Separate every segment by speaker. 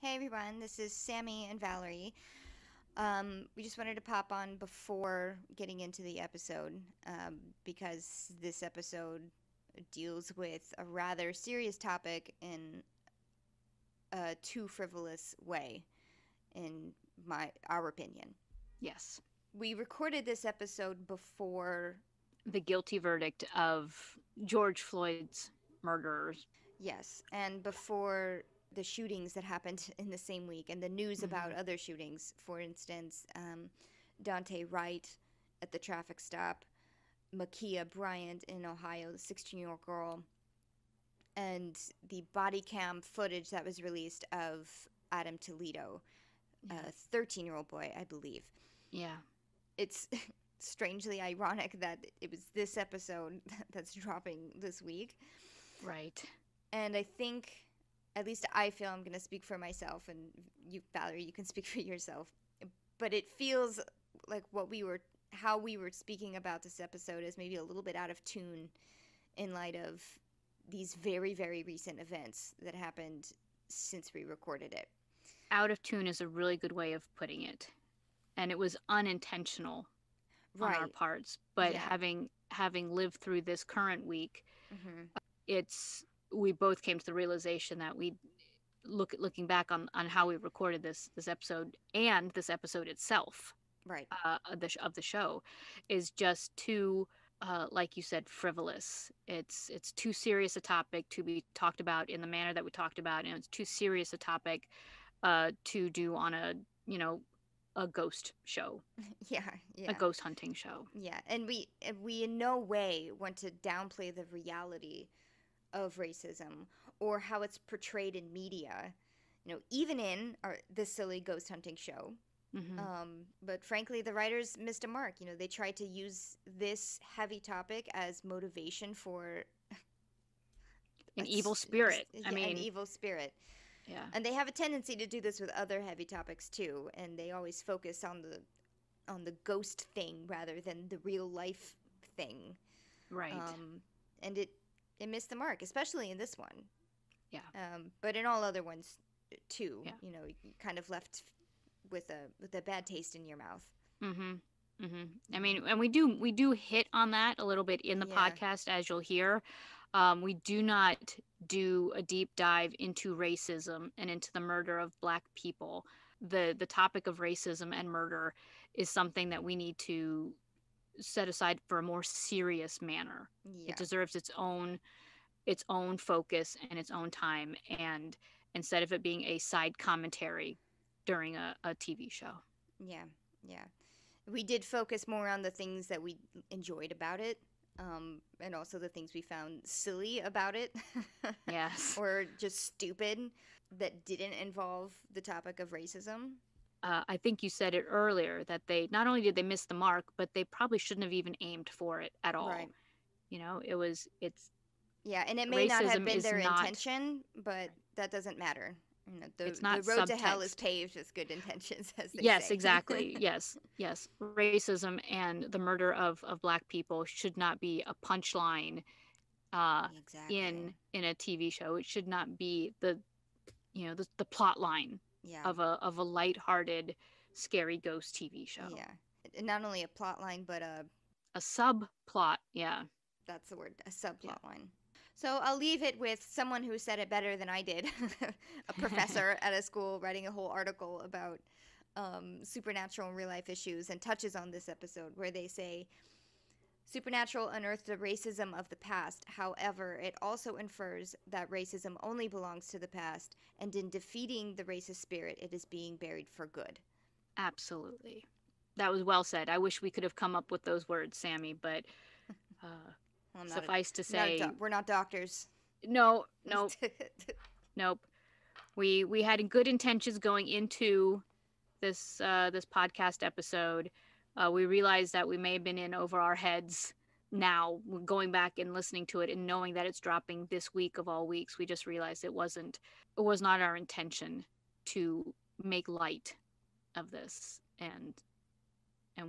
Speaker 1: Hey everyone, this is Sami and Valerie. We just wanted to pop on before getting into the episode because this episode deals with a rather serious topic in a too frivolous way, in our opinion.
Speaker 2: Yes.
Speaker 1: We recorded this episode before,
Speaker 2: The guilty verdict of George Floyd's murderers.
Speaker 1: yes, and before the shootings that happened in the same week and the news about
Speaker 2: Hmm.
Speaker 1: other shootings. For instance, Dante Wright at the traffic stop, Makia Bryant in Ohio, the 16-year-old girl, and the body cam footage that was released of Adam Toledo,
Speaker 2: Yeah.
Speaker 1: a 13-year-old boy, I believe.
Speaker 2: Yeah.
Speaker 1: It's strangely ironic that it was this episode that's dropping this week.
Speaker 2: Right.
Speaker 1: And I think, at least I feel, I'm going to speak for myself, and you, Valerie, you can speak for yourself. But it feels like how we were speaking about this episode is maybe a little bit out of tune in light of these very, very recent events that happened since we recorded it.
Speaker 2: Out of tune is a really good way of putting it. And it was unintentional on our
Speaker 1: Right.
Speaker 2: parts, but
Speaker 1: Yeah.
Speaker 2: having lived through this current week,
Speaker 1: Hmm.
Speaker 2: it's we both came to the realization that we looking back on how we recorded this episode and this episode itself
Speaker 1: Right.
Speaker 2: of the show is just too like you said, frivolous. It's too serious a topic to be talked about in the manner that we talked about, and it's too serious a topic to do on a ghost show,
Speaker 1: Yeah.
Speaker 2: a
Speaker 1: Yeah.
Speaker 2: ghost hunting show.
Speaker 1: Yeah. And we in no way want to downplay the reality of racism or how it's portrayed in media, even in this silly ghost hunting show.
Speaker 2: Hmm.
Speaker 1: But frankly, the writers missed a mark. They tried to use this heavy topic as motivation for
Speaker 2: An evil spirit. I
Speaker 1: an
Speaker 2: mean,
Speaker 1: evil spirit.
Speaker 2: yeah,
Speaker 1: And they have a tendency to do this with other heavy topics too, and they always focus on the ghost thing rather than the real life thing.
Speaker 2: right.
Speaker 1: And it missed the mark, especially in this one.
Speaker 2: Yeah,
Speaker 1: But in all other ones too,
Speaker 2: yeah.
Speaker 1: you kind of left with a bad taste in your mouth.
Speaker 2: Mm-hmm. Mm-hmm. I
Speaker 1: Hmm.
Speaker 2: mean, and we do hit on that a little bit in the
Speaker 1: Yeah,
Speaker 2: podcast, as you'll hear. We do not do a deep dive into racism and into the murder of Black people. The topic of racism and murder is something that we need to set aside for a more serious manner. It
Speaker 1: yeah,
Speaker 2: deserves its own focus and its own time, and instead of it being a side commentary during a TV show.
Speaker 1: yeah, yeah. We did focus more on the things that we enjoyed about it, and also the things we found silly about it,
Speaker 2: Yes.
Speaker 1: or just stupid that didn't involve the topic of racism.
Speaker 2: I think you said it earlier that they not only did they miss the mark, but they probably shouldn't have even aimed for it at all.
Speaker 1: Right.
Speaker 2: It's
Speaker 1: Yeah, and it may not have
Speaker 2: racism
Speaker 1: been
Speaker 2: is
Speaker 1: their
Speaker 2: not
Speaker 1: intention, but that doesn't matter.
Speaker 2: it's
Speaker 1: The
Speaker 2: not
Speaker 1: road to hell is
Speaker 2: subtext.
Speaker 1: paved with good intentions, as they
Speaker 2: Yes,
Speaker 1: say.
Speaker 2: exactly. Yes, yes. Racism and the murder of Black people should not be a punchline uh,
Speaker 1: Exactly.
Speaker 2: in a TV show. It should not be the plot line
Speaker 1: Yeah.
Speaker 2: of a lighthearted, scary ghost TV show.
Speaker 1: Yeah. Not only a plot line, but
Speaker 2: A subplot, yeah,
Speaker 1: that's the word, a
Speaker 2: yeah.
Speaker 1: subplot line. So I'll leave it with someone who said it better than I did, a professor at a school writing a whole article about supernatural and real life issues and touches on this episode where they say Supernatural unearthed the racism of the past. However, it also infers that racism only belongs to the past, and in defeating the racist spirit, it is being buried for good.
Speaker 2: Absolutely. That was well said. I wish we could have come up with those words, Sammy, but uh,
Speaker 1: Well,
Speaker 2: suffice to
Speaker 1: I'm not a
Speaker 2: say,
Speaker 1: we're not doctors.
Speaker 2: no, nope, nope. We had good intentions going into this podcast episode. We realized that we may have been in over our heads. Now, going back and listening to it and knowing that it's dropping this week of all weeks, we just realized it was not our intention to make light of this, and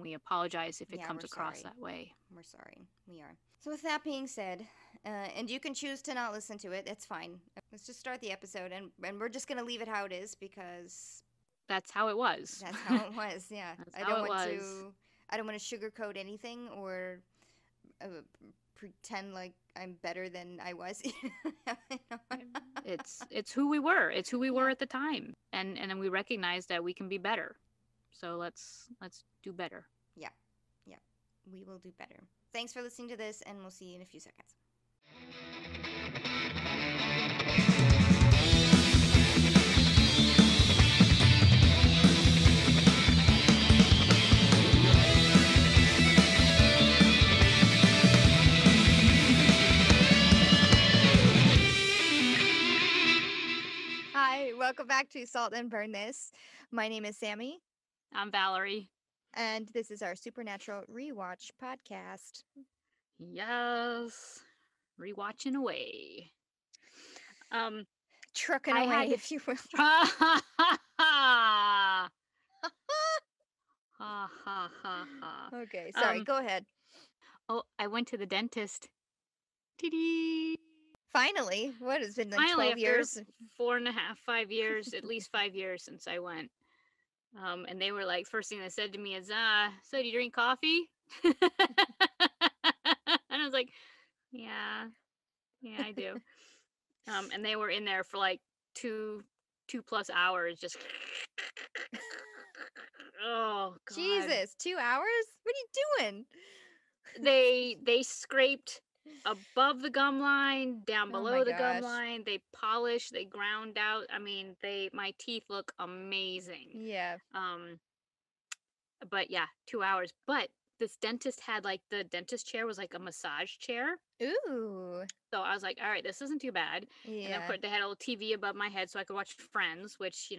Speaker 2: we apologize if it
Speaker 1: Yeah,
Speaker 2: comes
Speaker 1: we're
Speaker 2: across
Speaker 1: sorry.
Speaker 2: that way.
Speaker 1: We're sorry. We are. So with that being said, And you can choose to not listen to it. It's fine. Let's just start the episode, and we're just gonna leave it how it is because
Speaker 2: that's how it was.
Speaker 1: that's how it was. Yeah,
Speaker 2: That's
Speaker 1: I
Speaker 2: how
Speaker 1: don't
Speaker 2: it
Speaker 1: want
Speaker 2: was.
Speaker 1: to. I don't want to sugarcoat anything or uh, pretend like I'm better than I was.
Speaker 2: It's who we were. It's who we were
Speaker 1: Yeah.
Speaker 2: at the time, and then we recognize that we can be better. So let's do better.
Speaker 1: Yeah, yeah, we will do better. Thanks for listening to this, and we'll see you in a few seconds. Hi, welcome back to Salt and Burn This. My name is Sammy,
Speaker 2: I'm Valerie.
Speaker 1: and this is our Supernatural Rewatch podcast.
Speaker 2: Yes, rewatching away.
Speaker 1: Trucking
Speaker 2: I
Speaker 1: away,
Speaker 2: had-
Speaker 1: if you will.
Speaker 2: Ha ha ha ha ha ha.
Speaker 1: Okay, sorry, go ahead.
Speaker 2: Oh, I went to the dentist. Dee-dee.
Speaker 1: Finally, what has been like
Speaker 2: Finally,
Speaker 1: 12
Speaker 2: after
Speaker 1: years?
Speaker 2: 4.5, 5 years, at least 5 years since I went. And they were like, first thing they said to me is, so do you drink coffee? And I was like, yeah, I do. And they were in there for like two plus hours, just oh god.
Speaker 1: Jesus, 2 hours? What are you doing?
Speaker 2: They scraped above the gum line, down
Speaker 1: Oh
Speaker 2: below
Speaker 1: my
Speaker 2: the gum
Speaker 1: gosh.
Speaker 2: line. They polished, they ground out. I mean, my teeth look amazing.
Speaker 1: Yeah.
Speaker 2: But yeah, 2 hours. But this dentist had like the dentist chair was like a massage chair.
Speaker 1: Ooh.
Speaker 2: So I was like, all right, this isn't too bad. And of
Speaker 1: Yeah.
Speaker 2: course, they had a little TV above my head so I could watch Friends, which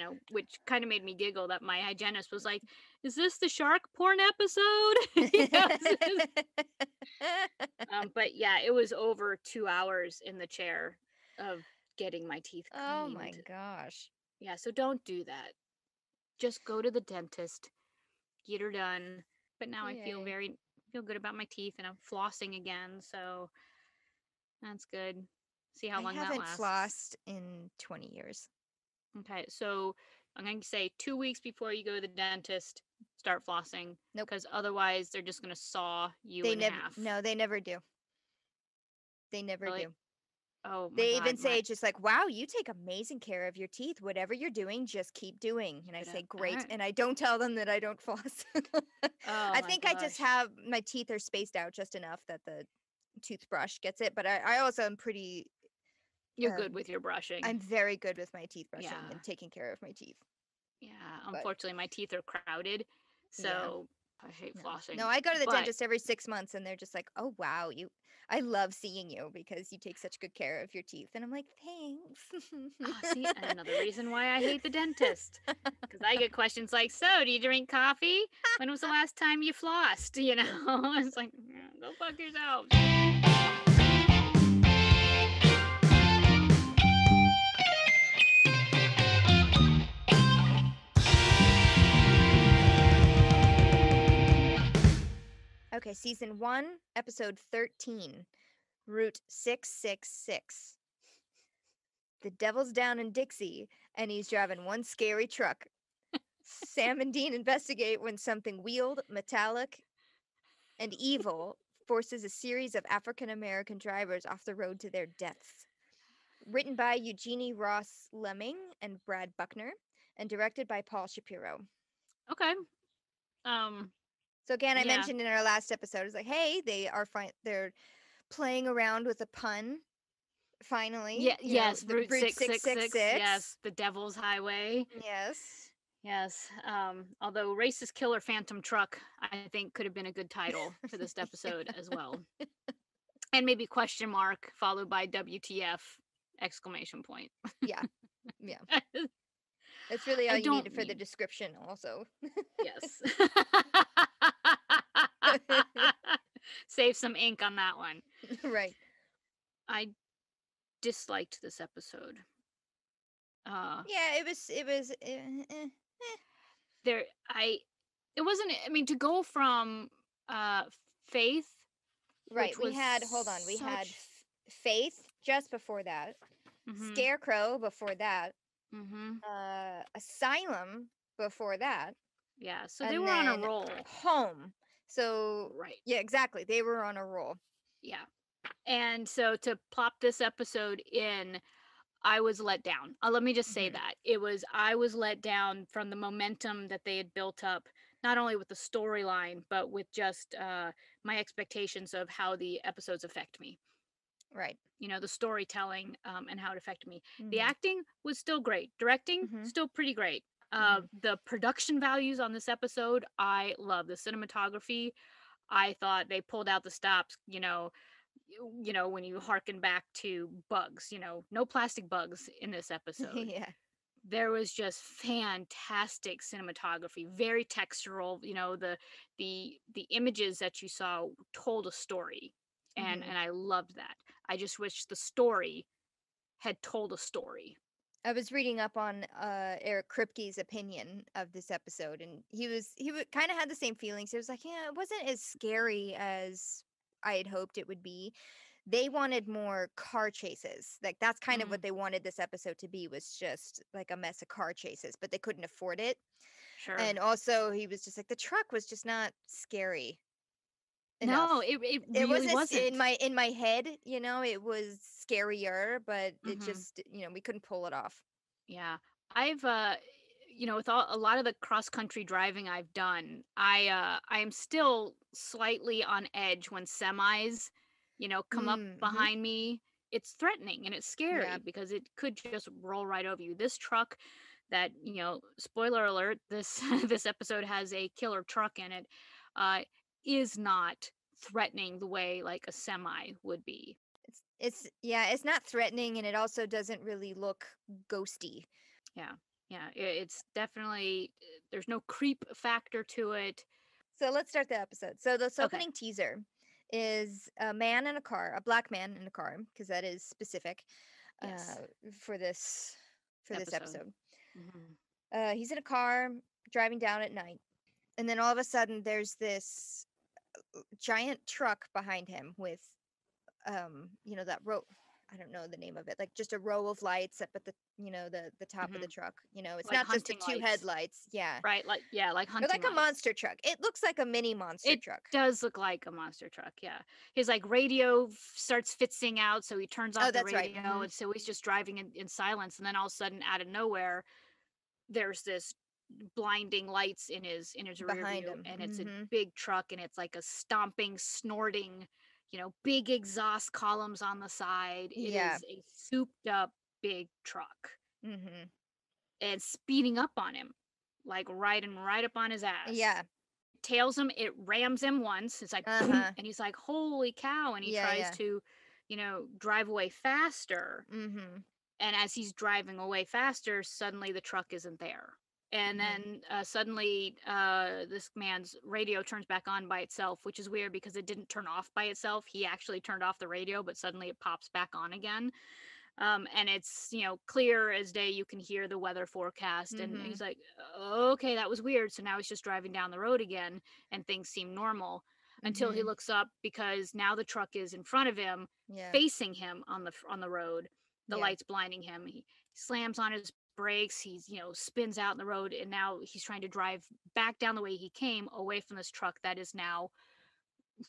Speaker 2: kind of made me giggle that my hygienist was like, is this the shark porn episode? But yeah, it was over 2 hours in the chair of getting my teeth cleaned.
Speaker 1: Oh my gosh.
Speaker 2: Yeah, so don't do that. Just go to the dentist, get her done. But now I feel
Speaker 1: Yay.
Speaker 2: feel good about my teeth, and I'm flossing again, so that's good. See how
Speaker 1: I
Speaker 2: long that
Speaker 1: haven't
Speaker 2: lasts.
Speaker 1: flossed in 20 years.
Speaker 2: Okay, so I'm going to say 2 weeks before you go to the dentist, start flossing.
Speaker 1: Nope.
Speaker 2: Because otherwise, they're just going to saw you
Speaker 1: They
Speaker 2: in
Speaker 1: never.
Speaker 2: half.
Speaker 1: No, they never do. They never
Speaker 2: Really?
Speaker 1: do.
Speaker 2: Oh my
Speaker 1: They
Speaker 2: God.
Speaker 1: even say just like, "Wow, you take amazing care of your teeth. Whatever you're doing, just keep doing." And I say, "Great."
Speaker 2: Alright.
Speaker 1: And I don't tell them that I don't floss.
Speaker 2: Oh
Speaker 1: I
Speaker 2: my
Speaker 1: think I just
Speaker 2: gosh.
Speaker 1: have my teeth are spaced out just enough that the toothbrush gets it. But I also am pretty.
Speaker 2: You're good with your brushing.
Speaker 1: I'm very good with my teeth brushing
Speaker 2: Yeah.
Speaker 1: and taking care of my teeth.
Speaker 2: Yeah, unfortunately, my teeth are crowded, so I hate flossing.
Speaker 1: No, I go to the dentist every 6 months, and they're just like, "Oh wow, I love seeing you because you take such good care of your teeth." And I'm like, "Thanks."
Speaker 2: See, another reason why I hate the dentist, because I get questions like, "So, do you drink coffee? When was the last time you flossed?" It's like, go fuck yourself.
Speaker 1: Okay, season 1, episode 13, Route 666. The devil's down in Dixie, and he's driving one scary truck. Sam and Dean investigate when something wheeled, metallic, and evil forces a series of African American drivers off the road to their deaths. Written by Eugenie Ross Lemming and Brad Buckner, and directed by Paul Shapiro.
Speaker 2: Okay.
Speaker 1: So again, I mentioned in our last episode, it's like, hey, they're playing around with a pun. Finally,
Speaker 2: Yeah. Yes. Route 666.
Speaker 1: 666.
Speaker 2: Yes, the Devil's Highway.
Speaker 1: Yes.
Speaker 2: Yes. Although Racist Killer Phantom Truck, I think could have been a good title for this episode as well. And maybe question mark followed by WTF exclamation point.
Speaker 1: Yeah. Yeah. That's really all you needed for the description also.
Speaker 2: Yes. Save some ink on that one.
Speaker 1: Right.
Speaker 2: I disliked this episode.
Speaker 1: Yeah, it was
Speaker 2: it wasn't, I mean, to go from Faith,
Speaker 1: right,
Speaker 2: which
Speaker 1: we had Faith just before that,
Speaker 2: Mm-hmm.
Speaker 1: Scarecrow before that,
Speaker 2: Mm-hmm.
Speaker 1: Asylum before that,
Speaker 2: Yeah. So they
Speaker 1: and
Speaker 2: were on a
Speaker 1: then
Speaker 2: roll.
Speaker 1: Home. So
Speaker 2: Right.
Speaker 1: yeah, exactly. They were on a roll.
Speaker 2: Yeah. And so to plop this episode in, I was let down. Let me just say
Speaker 1: Hmm.
Speaker 2: that. I was let down from the momentum that they had built up, not only with the storyline, but with just my expectations of how the episodes affect me.
Speaker 1: Right.
Speaker 2: The storytelling, and how it affected me. The
Speaker 1: Hmm.
Speaker 2: acting was still great. Directing,
Speaker 1: Hmm.
Speaker 2: still pretty great.
Speaker 1: Hmm.
Speaker 2: The production values on this episode, I love. The cinematography, I thought they pulled out the stops, when you harken back to bugs, no plastic bugs in this episode.
Speaker 1: Yeah.
Speaker 2: There was just fantastic cinematography, very textural. The images that you saw told a story, and
Speaker 1: Hmm.
Speaker 2: and I loved that. I just wish the story had told a story.
Speaker 1: I was reading up on Eric Kripke's opinion of this episode, and he kind of had the same feelings. He was like, "Yeah, it wasn't as scary as I had hoped it would be." They wanted more car chases. Like that's kind of what
Speaker 2: Mm,
Speaker 1: they wanted this episode to be, was just like a mess of car chases, but they couldn't afford it.
Speaker 2: sure.
Speaker 1: And also, he was just like, the truck was just not scary
Speaker 2: No,
Speaker 1: enough.
Speaker 2: it
Speaker 1: It
Speaker 2: really
Speaker 1: wasn't in
Speaker 2: wasn't.
Speaker 1: my head, it was scarier, but it
Speaker 2: Hmm.
Speaker 1: just, we couldn't pull it off.
Speaker 2: Yeah. I've with a lot of the cross country driving I've done, I am still slightly on edge when semis, come up
Speaker 1: Mm-hmm.
Speaker 2: behind me. It's threatening and it's
Speaker 1: Yeah.
Speaker 2: scary because it could just roll right over you. This truck that, spoiler alert, this this episode has a killer truck in it, uh is not threatening the way like a semi would be.
Speaker 1: Yeah, it's not threatening, and it also doesn't really look ghosty.
Speaker 2: Yeah. Yeah, it's definitely, there's no creep factor to it.
Speaker 1: So let's start the episode. So this
Speaker 2: Okay.
Speaker 1: opening teaser is a man in a car, a black man in a car, because that is specific
Speaker 2: Yes.
Speaker 1: uh, for this
Speaker 2: Episode.
Speaker 1: episode.
Speaker 2: Mhm.
Speaker 1: He's in a car driving down at night, and then all of a sudden there's this giant truck behind him with that row. I don't know the name of it, like just a row of lights up at the top of the
Speaker 2: Mhm.
Speaker 1: truck. It's
Speaker 2: Like
Speaker 1: not just the
Speaker 2: hunting
Speaker 1: two
Speaker 2: lights.
Speaker 1: headlights. Yeah.
Speaker 2: Right? Like, yeah, like
Speaker 1: Or
Speaker 2: hunting
Speaker 1: like a
Speaker 2: lights.
Speaker 1: monster truck. It looks like a mini monster
Speaker 2: It
Speaker 1: truck.
Speaker 2: does look like a monster truck, yeah. His like radio starts fitzing out, so he turns
Speaker 1: Oh,
Speaker 2: off the
Speaker 1: that's right.
Speaker 2: radio, and so he's just driving in silence, and then all of a sudden out of nowhere there's this blinding lights in his rear
Speaker 1: Behind
Speaker 2: view,
Speaker 1: him.
Speaker 2: and it's a
Speaker 1: Mm-hmm.
Speaker 2: big truck, and it's like a stomping, snorting, big exhaust columns on the side. It
Speaker 1: Yeah.
Speaker 2: is a souped up big truck,
Speaker 1: Mm-hmm.
Speaker 2: and speeding up on him, like right up on his ass.
Speaker 1: Yeah.
Speaker 2: Tails him, it rams him once. It's like boom,
Speaker 1: Uh-huh.
Speaker 2: and he's like, "Holy cow!" And he
Speaker 1: Yeah,
Speaker 2: tries
Speaker 1: yeah.
Speaker 2: to, drive away faster.
Speaker 1: Mm-hmm.
Speaker 2: And as he's driving away faster, suddenly the truck isn't there. And
Speaker 1: Mm-hmm.
Speaker 2: then suddenly, this man's radio turns back on by itself, which is weird because it didn't turn off by itself. He actually turned off the radio, but suddenly it pops back on again. And it's, clear as day. You can hear the weather forecast, and
Speaker 1: Mm-hmm.
Speaker 2: he's like, okay, that was weird. So now he's just driving down the road again, and things seem normal until he
Speaker 1: Mm-hmm.
Speaker 2: looks up, because now the truck is in front of him,
Speaker 1: Yeah.
Speaker 2: facing him on the road. The
Speaker 1: Yeah.
Speaker 2: lights blinding him. He slams on his brakes. He's, spins out in the road, and now he's trying to drive back down the way he came, away from this truck that is now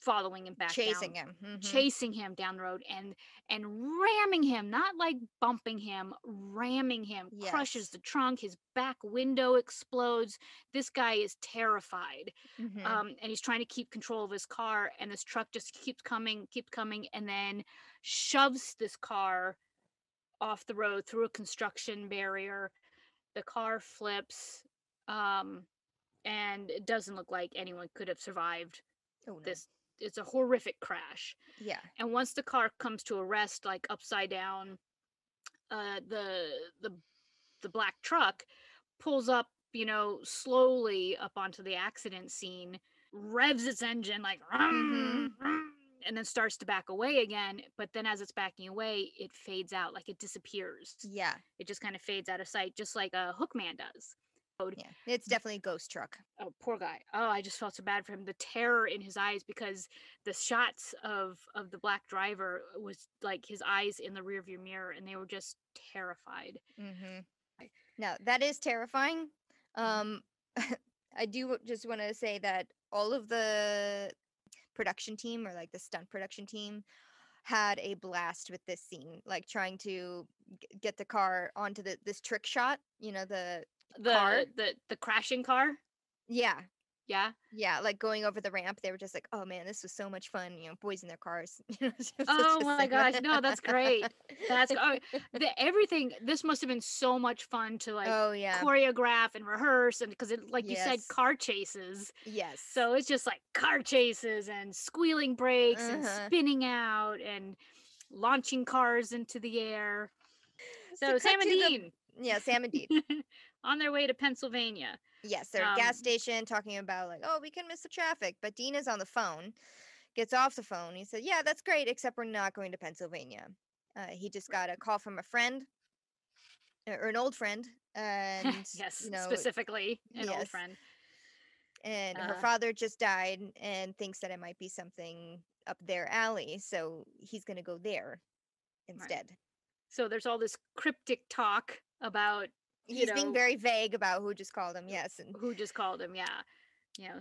Speaker 2: following him back down,
Speaker 1: Chasing him. Mm-hmm.
Speaker 2: chasing him down the road, and ramming him, not like bumping him, ramming him, crushes
Speaker 1: Yes.
Speaker 2: the trunk. His back window explodes. This guy is terrified.
Speaker 1: Mm-hmm.
Speaker 2: And he's trying to keep control of his car, and this truck just keeps coming, and then shoves this car off the road through a construction barrier. The car flips, um, and it doesn't look like anyone could have survived
Speaker 1: Oh no.
Speaker 2: this. It's a horrific crash.
Speaker 1: Yeah.
Speaker 2: And once the car comes to a rest, like upside down, uh, the the the black truck pulls up, slowly up onto the accident scene, revs its engine like,
Speaker 1: Mm-hmm.
Speaker 2: "Rum, rum," and then starts to back away again. But then as it's backing away, it fades out, like it disappears.
Speaker 1: Yeah.
Speaker 2: It just kind of fades out of sight, just like a Hookman does.
Speaker 1: Yeah, it's definitely a ghost truck.
Speaker 2: Oh, poor guy. Oh, I just felt so bad for him. The terror in his eyes, because the shots of the black driver was like his eyes in the rearview mirror, and they were just terrified.
Speaker 1: Mm-hmm. Now, that is terrifying.
Speaker 2: Mhm.
Speaker 1: Um, I do just want to say that all of the production team, or like the stunt production team, had a blast with this scene, like trying to get the car onto this trick shot, the car.
Speaker 2: The crashing car.
Speaker 1: Yeah.
Speaker 2: Yeah.
Speaker 1: Yeah, like going over the ramp, they were just like, "Oh man, this was so much fun!" Boys in their cars.
Speaker 2: Oh
Speaker 1: Just
Speaker 2: my
Speaker 1: saying
Speaker 2: gosh, no, that's great. That's
Speaker 1: that.
Speaker 2: oh, everything. This must have been so much fun to like
Speaker 1: Oh yeah.
Speaker 2: choreograph and rehearse, and because it, like you said,
Speaker 1: Yes.
Speaker 2: car chases.
Speaker 1: Yes.
Speaker 2: So it's just like car chases and squealing brakes and
Speaker 1: Uh-huh.
Speaker 2: spinning out and launching cars into the air.
Speaker 1: So
Speaker 2: So
Speaker 1: cut
Speaker 2: Sam and
Speaker 1: to the
Speaker 2: Dean
Speaker 1: yeah, Sam and Dean.
Speaker 2: on their way to Pennsylvania.
Speaker 1: Yes, they're at a
Speaker 2: Um,
Speaker 1: gas station talking about like, "Oh, we can miss the traffic." But Dean is on the phone, gets off the phone. He said, "Yeah, that's great, except we're not going to Pennsylvania." He just got a call from a friend, or an old friend, and
Speaker 2: yes, specifically an old
Speaker 1: yes,
Speaker 2: friend.
Speaker 1: and her
Speaker 2: Uh,
Speaker 1: father just died and thinks that it might be something up their alley, so he's going to go there
Speaker 2: right.
Speaker 1: instead.
Speaker 2: So there's all this cryptic talk about, you
Speaker 1: He's being
Speaker 2: know,
Speaker 1: very vague about who just called him, yes, and
Speaker 2: who just called him. Yeah.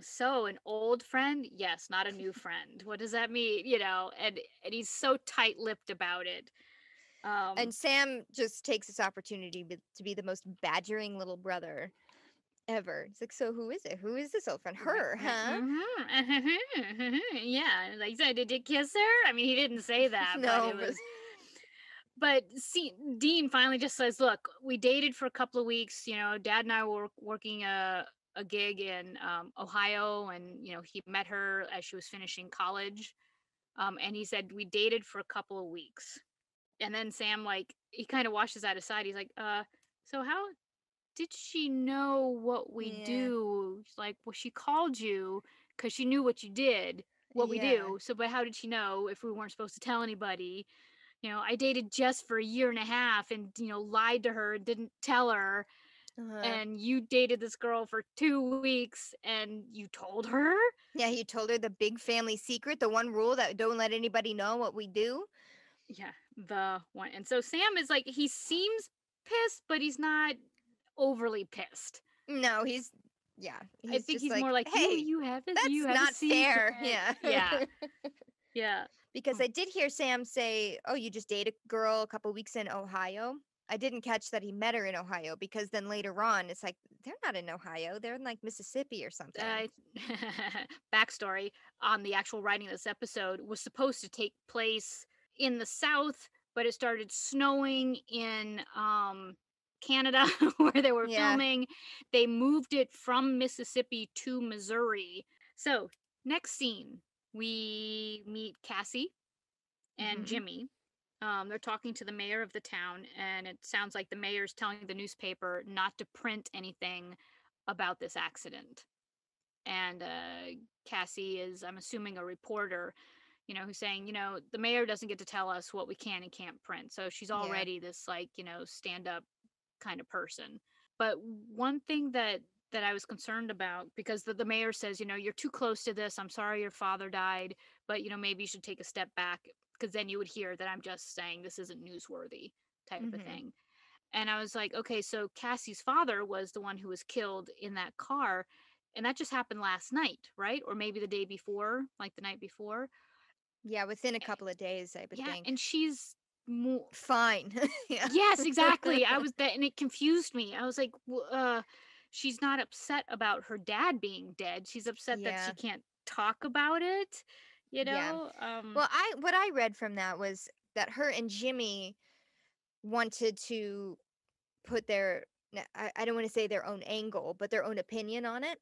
Speaker 2: So an old friend, yes, not a new friend. What does that mean? And he's so tight-lipped about it.
Speaker 1: and
Speaker 2: Um,
Speaker 1: Sam just takes this opportunity to be the most badgering little brother ever. It's like, so who is it? Who is this old friend?
Speaker 2: right,
Speaker 1: Her,
Speaker 2: right.
Speaker 1: huh?
Speaker 2: Yeah, like, so did you kiss her? I mean, he didn't say that, but
Speaker 1: No,
Speaker 2: it
Speaker 1: but
Speaker 2: was. But see, Dean finally just says, "Look, we dated for a couple of weeks. Dad and I were working a gig in Ohio, and he met her as she was finishing college. And he said we dated for a couple of weeks, and then Sam, like, he kind of washes that aside. He's like, so how did she know what we
Speaker 1: yeah,
Speaker 2: do? She's like, well, she called you because she knew what you did, what we
Speaker 1: yeah.
Speaker 2: do. So, but how did she know if we weren't supposed to tell anybody? I dated Jess for a year and a half and, lied to her, didn't tell her.
Speaker 1: Uh-huh.
Speaker 2: And you dated this girl for 2 weeks and you told her?
Speaker 1: Yeah, he told her the big family secret, the one rule that don't let anybody know what we do.
Speaker 2: Yeah, the one. And so Sam is like, he seems pissed, but he's not overly pissed.
Speaker 1: No,
Speaker 2: I
Speaker 1: he's
Speaker 2: think
Speaker 1: just
Speaker 2: he's
Speaker 1: like,
Speaker 2: more like, you
Speaker 1: hey,
Speaker 2: you have a you
Speaker 1: that's
Speaker 2: have a
Speaker 1: not
Speaker 2: secret.
Speaker 1: fair. Yeah.
Speaker 2: Yeah. Yeah.
Speaker 1: Because I did hear Sam say, "Oh, you just date a girl a couple weeks in Ohio." I didn't catch that he met her in Ohio, because then later on it's like they're not in Ohio, they're in like Mississippi or something.
Speaker 2: uh, Backstory on the actual writing of this episode was supposed to take place in the South, but it started snowing in Canada where they were
Speaker 1: Yeah.
Speaker 2: filming. They moved it from Mississippi to Missouri. So, next scene, we meet Cassie and
Speaker 1: Hmm.
Speaker 2: Jimmy. They're talking to the mayor of the town, and it sounds like the mayor's telling the newspaper not to print anything about this accident. And Cassie is, I'm assuming, a reporter, who's saying, the mayor doesn't get to tell us what we can and can't print. So she's
Speaker 1: Yeah.
Speaker 2: already this, like, stand up kind of person. But one thing that I was concerned about, because the mayor says, you're too close to this. I'm sorry your father died, but maybe you should take a step back, because then you would hear that I'm just saying this isn't newsworthy type of
Speaker 1: Hmm.
Speaker 2: thing. And I was like, okay, so Cassie's father was the one who was killed in that car, and that just happened last night, right? Or maybe the day before, like the night before.
Speaker 1: Yeah, within a
Speaker 2: Eh,
Speaker 1: couple of days, I would
Speaker 2: Yeah,
Speaker 1: think.
Speaker 2: and she's more.
Speaker 1: Fine. Yeah.
Speaker 2: Yes, exactly. I was that, and it confused me. I was like, she's not upset about her dad being dead. She's upset that she
Speaker 1: Yeah.
Speaker 2: can't talk about it. You
Speaker 1: Yeah.
Speaker 2: know.
Speaker 1: Well, what I read from that was that her and Jimmy wanted to put I don't want to say their own angle, but their own opinion on it.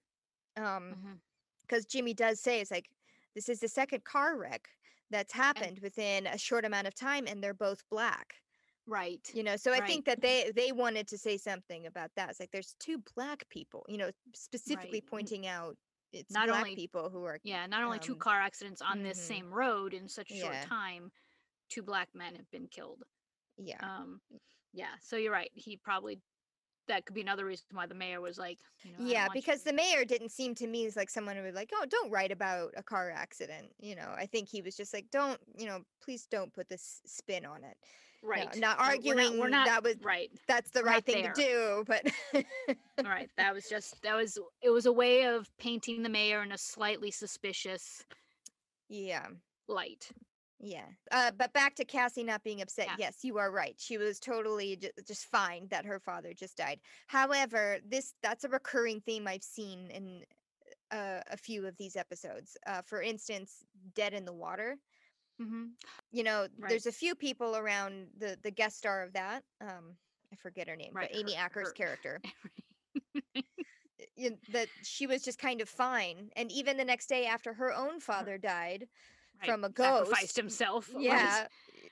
Speaker 1: Um,
Speaker 2: Mhm.
Speaker 1: because Jimmy does say it's like this is the second car wreck that's
Speaker 2: And
Speaker 1: happened within a short amount of time, and they're both black.
Speaker 2: right,
Speaker 1: So I
Speaker 2: right,
Speaker 1: think that they wanted to say something about that. It's like there's two black people,
Speaker 2: right.
Speaker 1: specifically pointing out it's
Speaker 2: Not
Speaker 1: black
Speaker 2: only,
Speaker 1: people who are
Speaker 2: yeah, not only two
Speaker 1: um
Speaker 2: car accidents on this
Speaker 1: mhm.
Speaker 2: same road in such a short
Speaker 1: Yeah.
Speaker 2: time, two black men have been killed.
Speaker 1: Yeah.
Speaker 2: Um, yeah. So you're right. He probably that could be another reason why the mayor was like, I don't
Speaker 1: Yeah,
Speaker 2: want
Speaker 1: because
Speaker 2: you.
Speaker 1: the mayor didn't seem to me as like someone who would like, oh, don't write about a car accident. I think he was just like, don't, please don't put this spin on it.
Speaker 2: Right.
Speaker 1: Not
Speaker 2: No, we're
Speaker 1: arguing
Speaker 2: not right.
Speaker 1: that's the
Speaker 2: We're
Speaker 1: right
Speaker 2: not
Speaker 1: thing to
Speaker 2: there.
Speaker 1: do, but
Speaker 2: All right. It was a way of painting the mayor in a slightly suspicious
Speaker 1: yeah.
Speaker 2: light.
Speaker 1: Yeah. But back to Cassie not being upset.
Speaker 2: Yeah.
Speaker 1: Yes, you are right. She was totally just fine that her father just died. However, that's a recurring theme I've seen in a few of these episodes. For instance, Dead in the Water.
Speaker 2: Mm-hmm. Right.
Speaker 1: There's a few people around the guest star of that. I forget her name, but
Speaker 2: Right.
Speaker 1: Amy Acker's
Speaker 2: Her.
Speaker 1: character. That she was just kind of fine, and even the next day after her own
Speaker 2: Her.
Speaker 1: father died
Speaker 2: Right.
Speaker 1: from a
Speaker 2: Sacrificed
Speaker 1: ghost,
Speaker 2: himself. Right.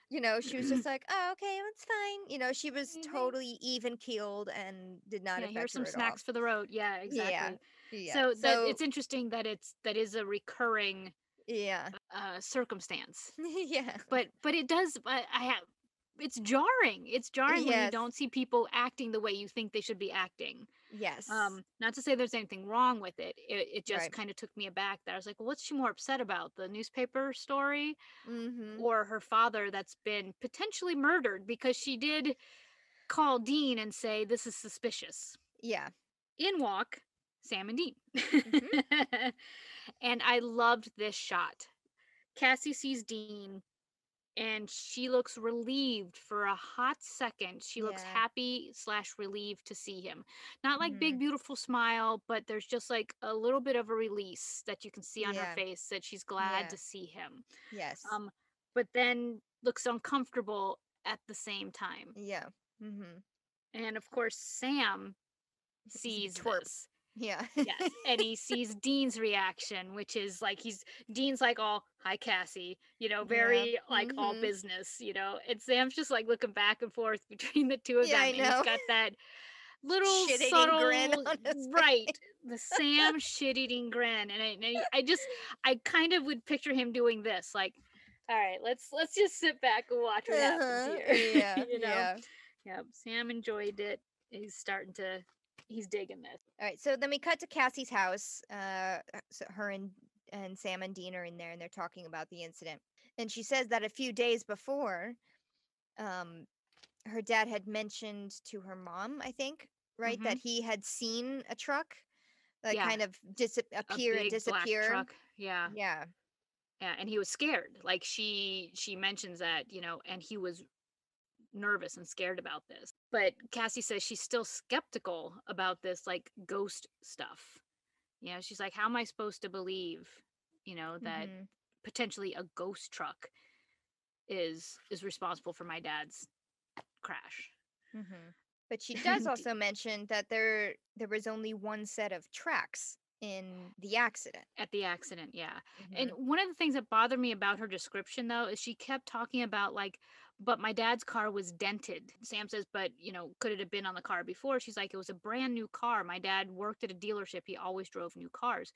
Speaker 1: yeah, she was just like, oh, okay, it's fine. She was totally even keeled and did not
Speaker 2: Yeah, here's
Speaker 1: affect
Speaker 2: some
Speaker 1: her at all.
Speaker 2: snacks for the road. Yeah,
Speaker 1: Yeah,
Speaker 2: exactly.
Speaker 1: yeah.
Speaker 2: So that
Speaker 1: So
Speaker 2: it's interesting that that is a recurring
Speaker 1: yeah,
Speaker 2: circumstance.
Speaker 1: yeah,
Speaker 2: But it does. I have. It's jarring. It's jarring when you
Speaker 1: yes,
Speaker 2: don't see people acting the way you think they should be acting.
Speaker 1: yes,
Speaker 2: Not to say there's anything wrong with it. It just
Speaker 1: right.
Speaker 2: kind of took me aback that I was like, well, what's she more upset about? The newspaper story
Speaker 1: Mm-hmm.
Speaker 2: or her father that's been potentially murdered? Because she did call Dean and say, this is suspicious.
Speaker 1: Yeah.
Speaker 2: In walk Sam and Dean.
Speaker 1: Mm-hmm.
Speaker 2: And I loved this shot. Cassie sees Dean and she looks relieved for a hot second. She looks
Speaker 1: Yeah.
Speaker 2: happy / relieved to see him. Not like
Speaker 1: Mm-hmm.
Speaker 2: big, beautiful smile, but there's just like a little bit of a release that you can see on her
Speaker 1: Yeah.
Speaker 2: face that she's glad
Speaker 1: Yeah.
Speaker 2: to see him.
Speaker 1: Yes.
Speaker 2: But then looks uncomfortable at the same time.
Speaker 1: Yeah. Mm-hmm.
Speaker 2: And of course, Sam
Speaker 1: He's a big
Speaker 2: sees
Speaker 1: twerp.
Speaker 2: this.
Speaker 1: Yeah.
Speaker 2: Yes, and he sees Dean's reaction, which is like Dean's like all hi Cassie,
Speaker 1: Yeah.
Speaker 2: very like all
Speaker 1: Mm-hmm.
Speaker 2: business, and Sam's just like looking back and forth between the two of
Speaker 1: Yeah,
Speaker 2: them,
Speaker 1: I
Speaker 2: and he's
Speaker 1: know.
Speaker 2: got that little
Speaker 1: Shit-eating grin
Speaker 2: subtle
Speaker 1: on his
Speaker 2: right,
Speaker 1: face.
Speaker 2: the Sam shit-eating grin, I kind of would picture him doing this, like, all right, let's just sit back and watch what happens
Speaker 1: Uh-huh.
Speaker 2: here,
Speaker 1: Yeah. Yeah.
Speaker 2: Yep, Sam enjoyed it. He's digging this.
Speaker 1: All right. So then we cut to Cassie's house. So her and Sam and Dean are in there, and they're talking about the incident. And she says that a few days before, um, her dad had mentioned to her mom, I think, right,
Speaker 2: Mm-hmm.
Speaker 1: that he had seen a truck like
Speaker 2: Yeah,
Speaker 1: kind of
Speaker 2: a
Speaker 1: appear and
Speaker 2: big black
Speaker 1: disappear.
Speaker 2: truck. Yeah.
Speaker 1: Yeah.
Speaker 2: Yeah, and he was scared. Like she mentions that, and he was nervous and scared about this. But Cassie says she's still skeptical about this like ghost stuff. She's like, how am I supposed to believe, that
Speaker 1: Mm-hmm.
Speaker 2: potentially a ghost truck is responsible for my dad's crash.
Speaker 1: Mm-hmm. But she does also mention that there was only one set of tracks in the accident.
Speaker 2: At the accident, yeah. And
Speaker 1: Mm-hmm.
Speaker 2: one of the things that bothered me about her description, though, is she kept talking about, like, but my dad's car was dented. Sam says, but, could it have been on the car before? She's like, it was a brand new car. My dad worked at a dealership. He always drove new cars.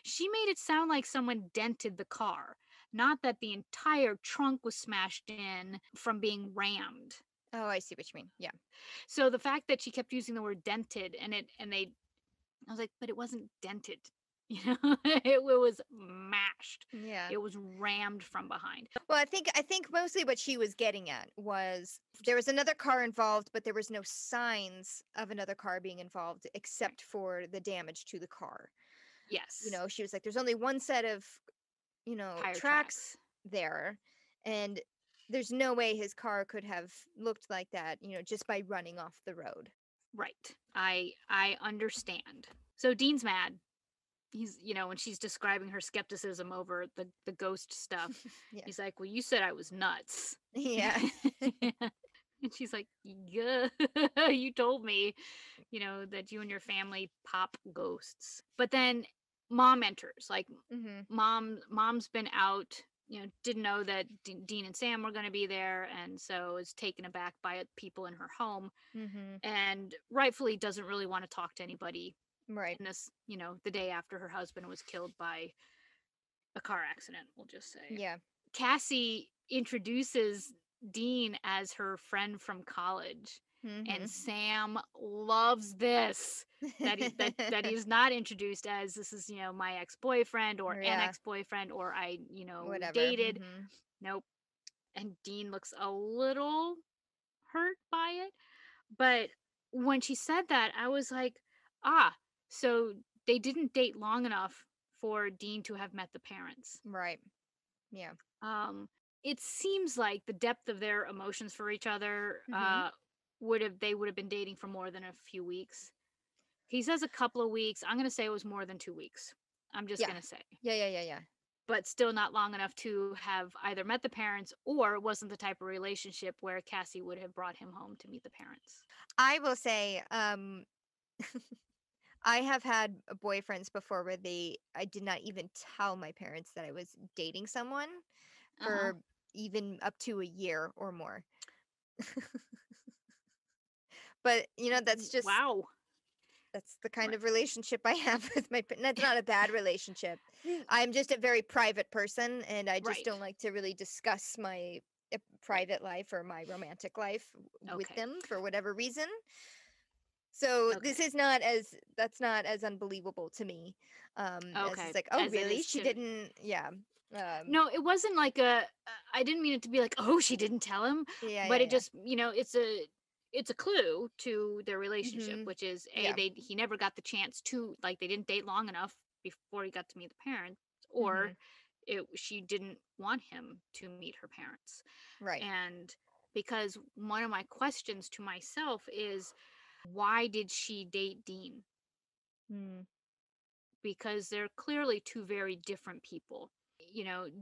Speaker 2: She made it sound like someone dented the car, not that the entire trunk was smashed in from being rammed.
Speaker 1: Oh, I see what you mean. Yeah.
Speaker 2: So the fact that she kept using the word dented I was like, but it wasn't dented. It was mashed.
Speaker 1: Yeah.
Speaker 2: It was rammed from behind.
Speaker 1: Well, I think mostly what she was getting at was there was another car involved, but there was no signs of another car being involved except for the damage to the car.
Speaker 2: Yes.
Speaker 1: She was like, there's only one set of,
Speaker 2: Tire
Speaker 1: tracks
Speaker 2: tracks.
Speaker 1: there, and there's no way his car could have looked like that, just by running off the road.
Speaker 2: Right. I understand. So Dean's mad. He's, when she's describing her skepticism over the ghost stuff,
Speaker 1: Yeah.
Speaker 2: he's like, well, you said I was nuts.
Speaker 1: Yeah.
Speaker 2: And she's like, yeah, you told me, that you and your family pop ghosts. But then mom enters. Like,
Speaker 1: Mm-hmm.
Speaker 2: mom's been out, didn't know that Dean and Sam were going to be there, and so is taken aback by people in her home,
Speaker 1: Mm-hmm.
Speaker 2: and rightfully doesn't really want to talk to anybody
Speaker 1: Right.
Speaker 2: in this, the day after her husband was killed by a car accident, we'll just say.
Speaker 1: Yeah.
Speaker 2: Cassie introduces Dean as her friend from college. And
Speaker 1: Mm-hmm.
Speaker 2: Sam loves this. That he's not introduced as this is, my ex-boyfriend or an
Speaker 1: Yeah,
Speaker 2: ex-boyfriend or I,
Speaker 1: whatever.
Speaker 2: dated.
Speaker 1: Mm-hmm.
Speaker 2: Nope. And Dean looks a little hurt by it. But when she said that, I was like, ah, so they didn't date long enough for Dean to have met the parents.
Speaker 1: Right. Yeah.
Speaker 2: Um, it seems like the depth of their emotions for each other
Speaker 1: Mm-hmm.
Speaker 2: they would have been dating for more than a few weeks. He says a couple of weeks. I'm gonna say it was more than 2 weeks. I'm just
Speaker 1: Yeah.
Speaker 2: gonna say,
Speaker 1: Yeah. Yeah. Yeah. Yeah.
Speaker 2: but still not long enough to have either met the parents or it wasn't the type of relationship where Cassie would have brought him home to meet the parents.
Speaker 1: I will say, I have had boyfriends before where I did not even tell my parents that I was dating someone
Speaker 2: Uh huh.
Speaker 1: for even up to a year or more. But,
Speaker 2: Wow.
Speaker 1: that's the kind
Speaker 2: Right.
Speaker 1: of relationship I have with that's not a bad relationship. I'm just a very private person and I just
Speaker 2: Right.
Speaker 1: don't like to really discuss my
Speaker 2: Right.
Speaker 1: private life or my romantic life with
Speaker 2: Okay.
Speaker 1: them for whatever reason. So this
Speaker 2: Okay.
Speaker 1: is not as that's not as unbelievable to me. As
Speaker 2: Okay.
Speaker 1: it's like, oh
Speaker 2: As it
Speaker 1: really?
Speaker 2: is
Speaker 1: She
Speaker 2: to.
Speaker 1: didn't, yeah.
Speaker 2: No, it wasn't like a. I didn't mean it to be like, oh, she didn't tell him,
Speaker 1: Yeah,
Speaker 2: but
Speaker 1: yeah,
Speaker 2: it
Speaker 1: yeah.
Speaker 2: just, it's a clue to their relationship,
Speaker 1: Mhm.
Speaker 2: which is
Speaker 1: Yeah.
Speaker 2: he never got the chance to, like, they didn't date long enough before he got to meet the parents, or
Speaker 1: Mhm.
Speaker 2: she didn't want him to meet her parents,
Speaker 1: Right.
Speaker 2: and because one of my questions to myself is, why did she date Dean?
Speaker 1: Mm.
Speaker 2: Because they're clearly two very different people.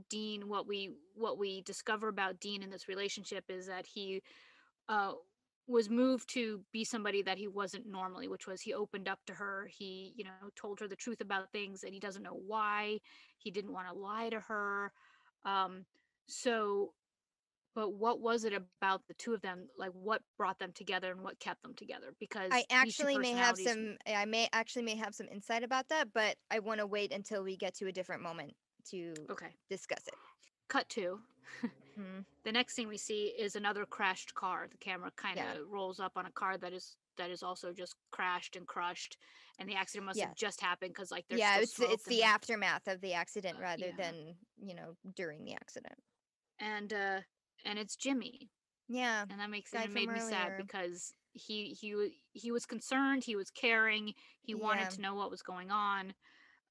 Speaker 2: Dean, what we discover about Dean in this relationship is that he uh was moved to be somebody that he wasn't normally, which was he opened up to her. He, told her the truth about things and he doesn't know why. He didn't want to lie to her. Um so but what was it about the two of them, like what brought them together and what kept them together?
Speaker 1: I
Speaker 2: Because these two
Speaker 1: actually may have
Speaker 2: personalities.
Speaker 1: some I may actually may have some insight about that, but I want to wait until we get to a different moment to
Speaker 2: Okay.
Speaker 1: discuss it.
Speaker 2: Cut to.
Speaker 1: Mm.
Speaker 2: The next thing we see is another crashed car. The camera kind
Speaker 1: Yeah.
Speaker 2: of rolls up on a car that is also just crashed and crushed, and the accident must have
Speaker 1: Yes.
Speaker 2: just happened because, like, there's
Speaker 1: Yeah,
Speaker 2: still
Speaker 1: it's
Speaker 2: smoke and
Speaker 1: the aftermath of the accident rather
Speaker 2: yeah,
Speaker 1: than, during the accident.
Speaker 2: and it's Jimmy,
Speaker 1: Yeah.
Speaker 2: and that makes and
Speaker 1: Guy
Speaker 2: it
Speaker 1: from
Speaker 2: made me sad
Speaker 1: earlier.
Speaker 2: because he was concerned, he was caring, he wanted
Speaker 1: Yeah.
Speaker 2: to know what was going on.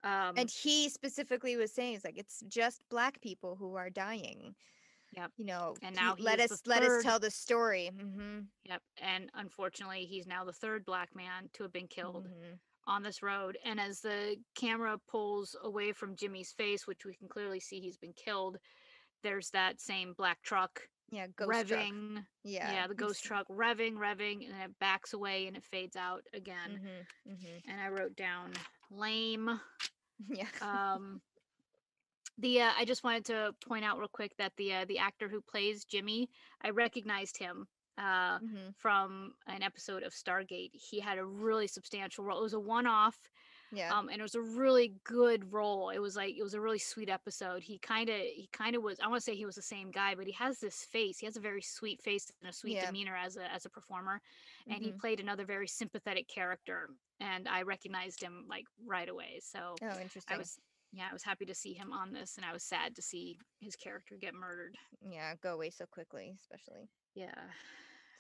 Speaker 1: And
Speaker 2: Um,
Speaker 1: he specifically was saying, it's like, it's just black people who are dying.
Speaker 2: yep, and
Speaker 1: Please,
Speaker 2: now he is the
Speaker 1: let us
Speaker 2: third.
Speaker 1: tell the story. Mm-hmm.
Speaker 2: Yep, and unfortunately, he's now the third black man to have been killed
Speaker 1: Mm-hmm.
Speaker 2: on this road. And as the camera pulls away from Jimmy's face, which we can clearly see he's been killed, there's that same black truck
Speaker 1: Yeah, ghost truck.
Speaker 2: revving.
Speaker 1: Yeah.
Speaker 2: Yeah, the ghost truck revving, and then it backs away and it fades out again.
Speaker 1: Mm-hmm. Mm-hmm.
Speaker 2: And I wrote down lame.
Speaker 1: Yeah.
Speaker 2: Um, I just wanted to point out real quick that the actor who plays Jimmy, I recognized him
Speaker 1: Mm-hmm.
Speaker 2: from an episode of Stargate. He had a really substantial role. It was a one-off,
Speaker 1: Yeah.
Speaker 2: and it was a really good role. It was a really sweet episode. He kind of was. I want to say he was the same guy, but he has this face. He has a very sweet face and a sweet
Speaker 1: Yeah.
Speaker 2: demeanor as a performer, and he
Speaker 1: Mm-hmm.
Speaker 2: played another very sympathetic character. And I recognized him like right away. So
Speaker 1: Oh,
Speaker 2: I
Speaker 1: interesting.
Speaker 2: was yeah, I was happy to see him on this, and I was sad to see his character get murdered.
Speaker 1: Yeah, go away so quickly, especially.
Speaker 2: Yeah.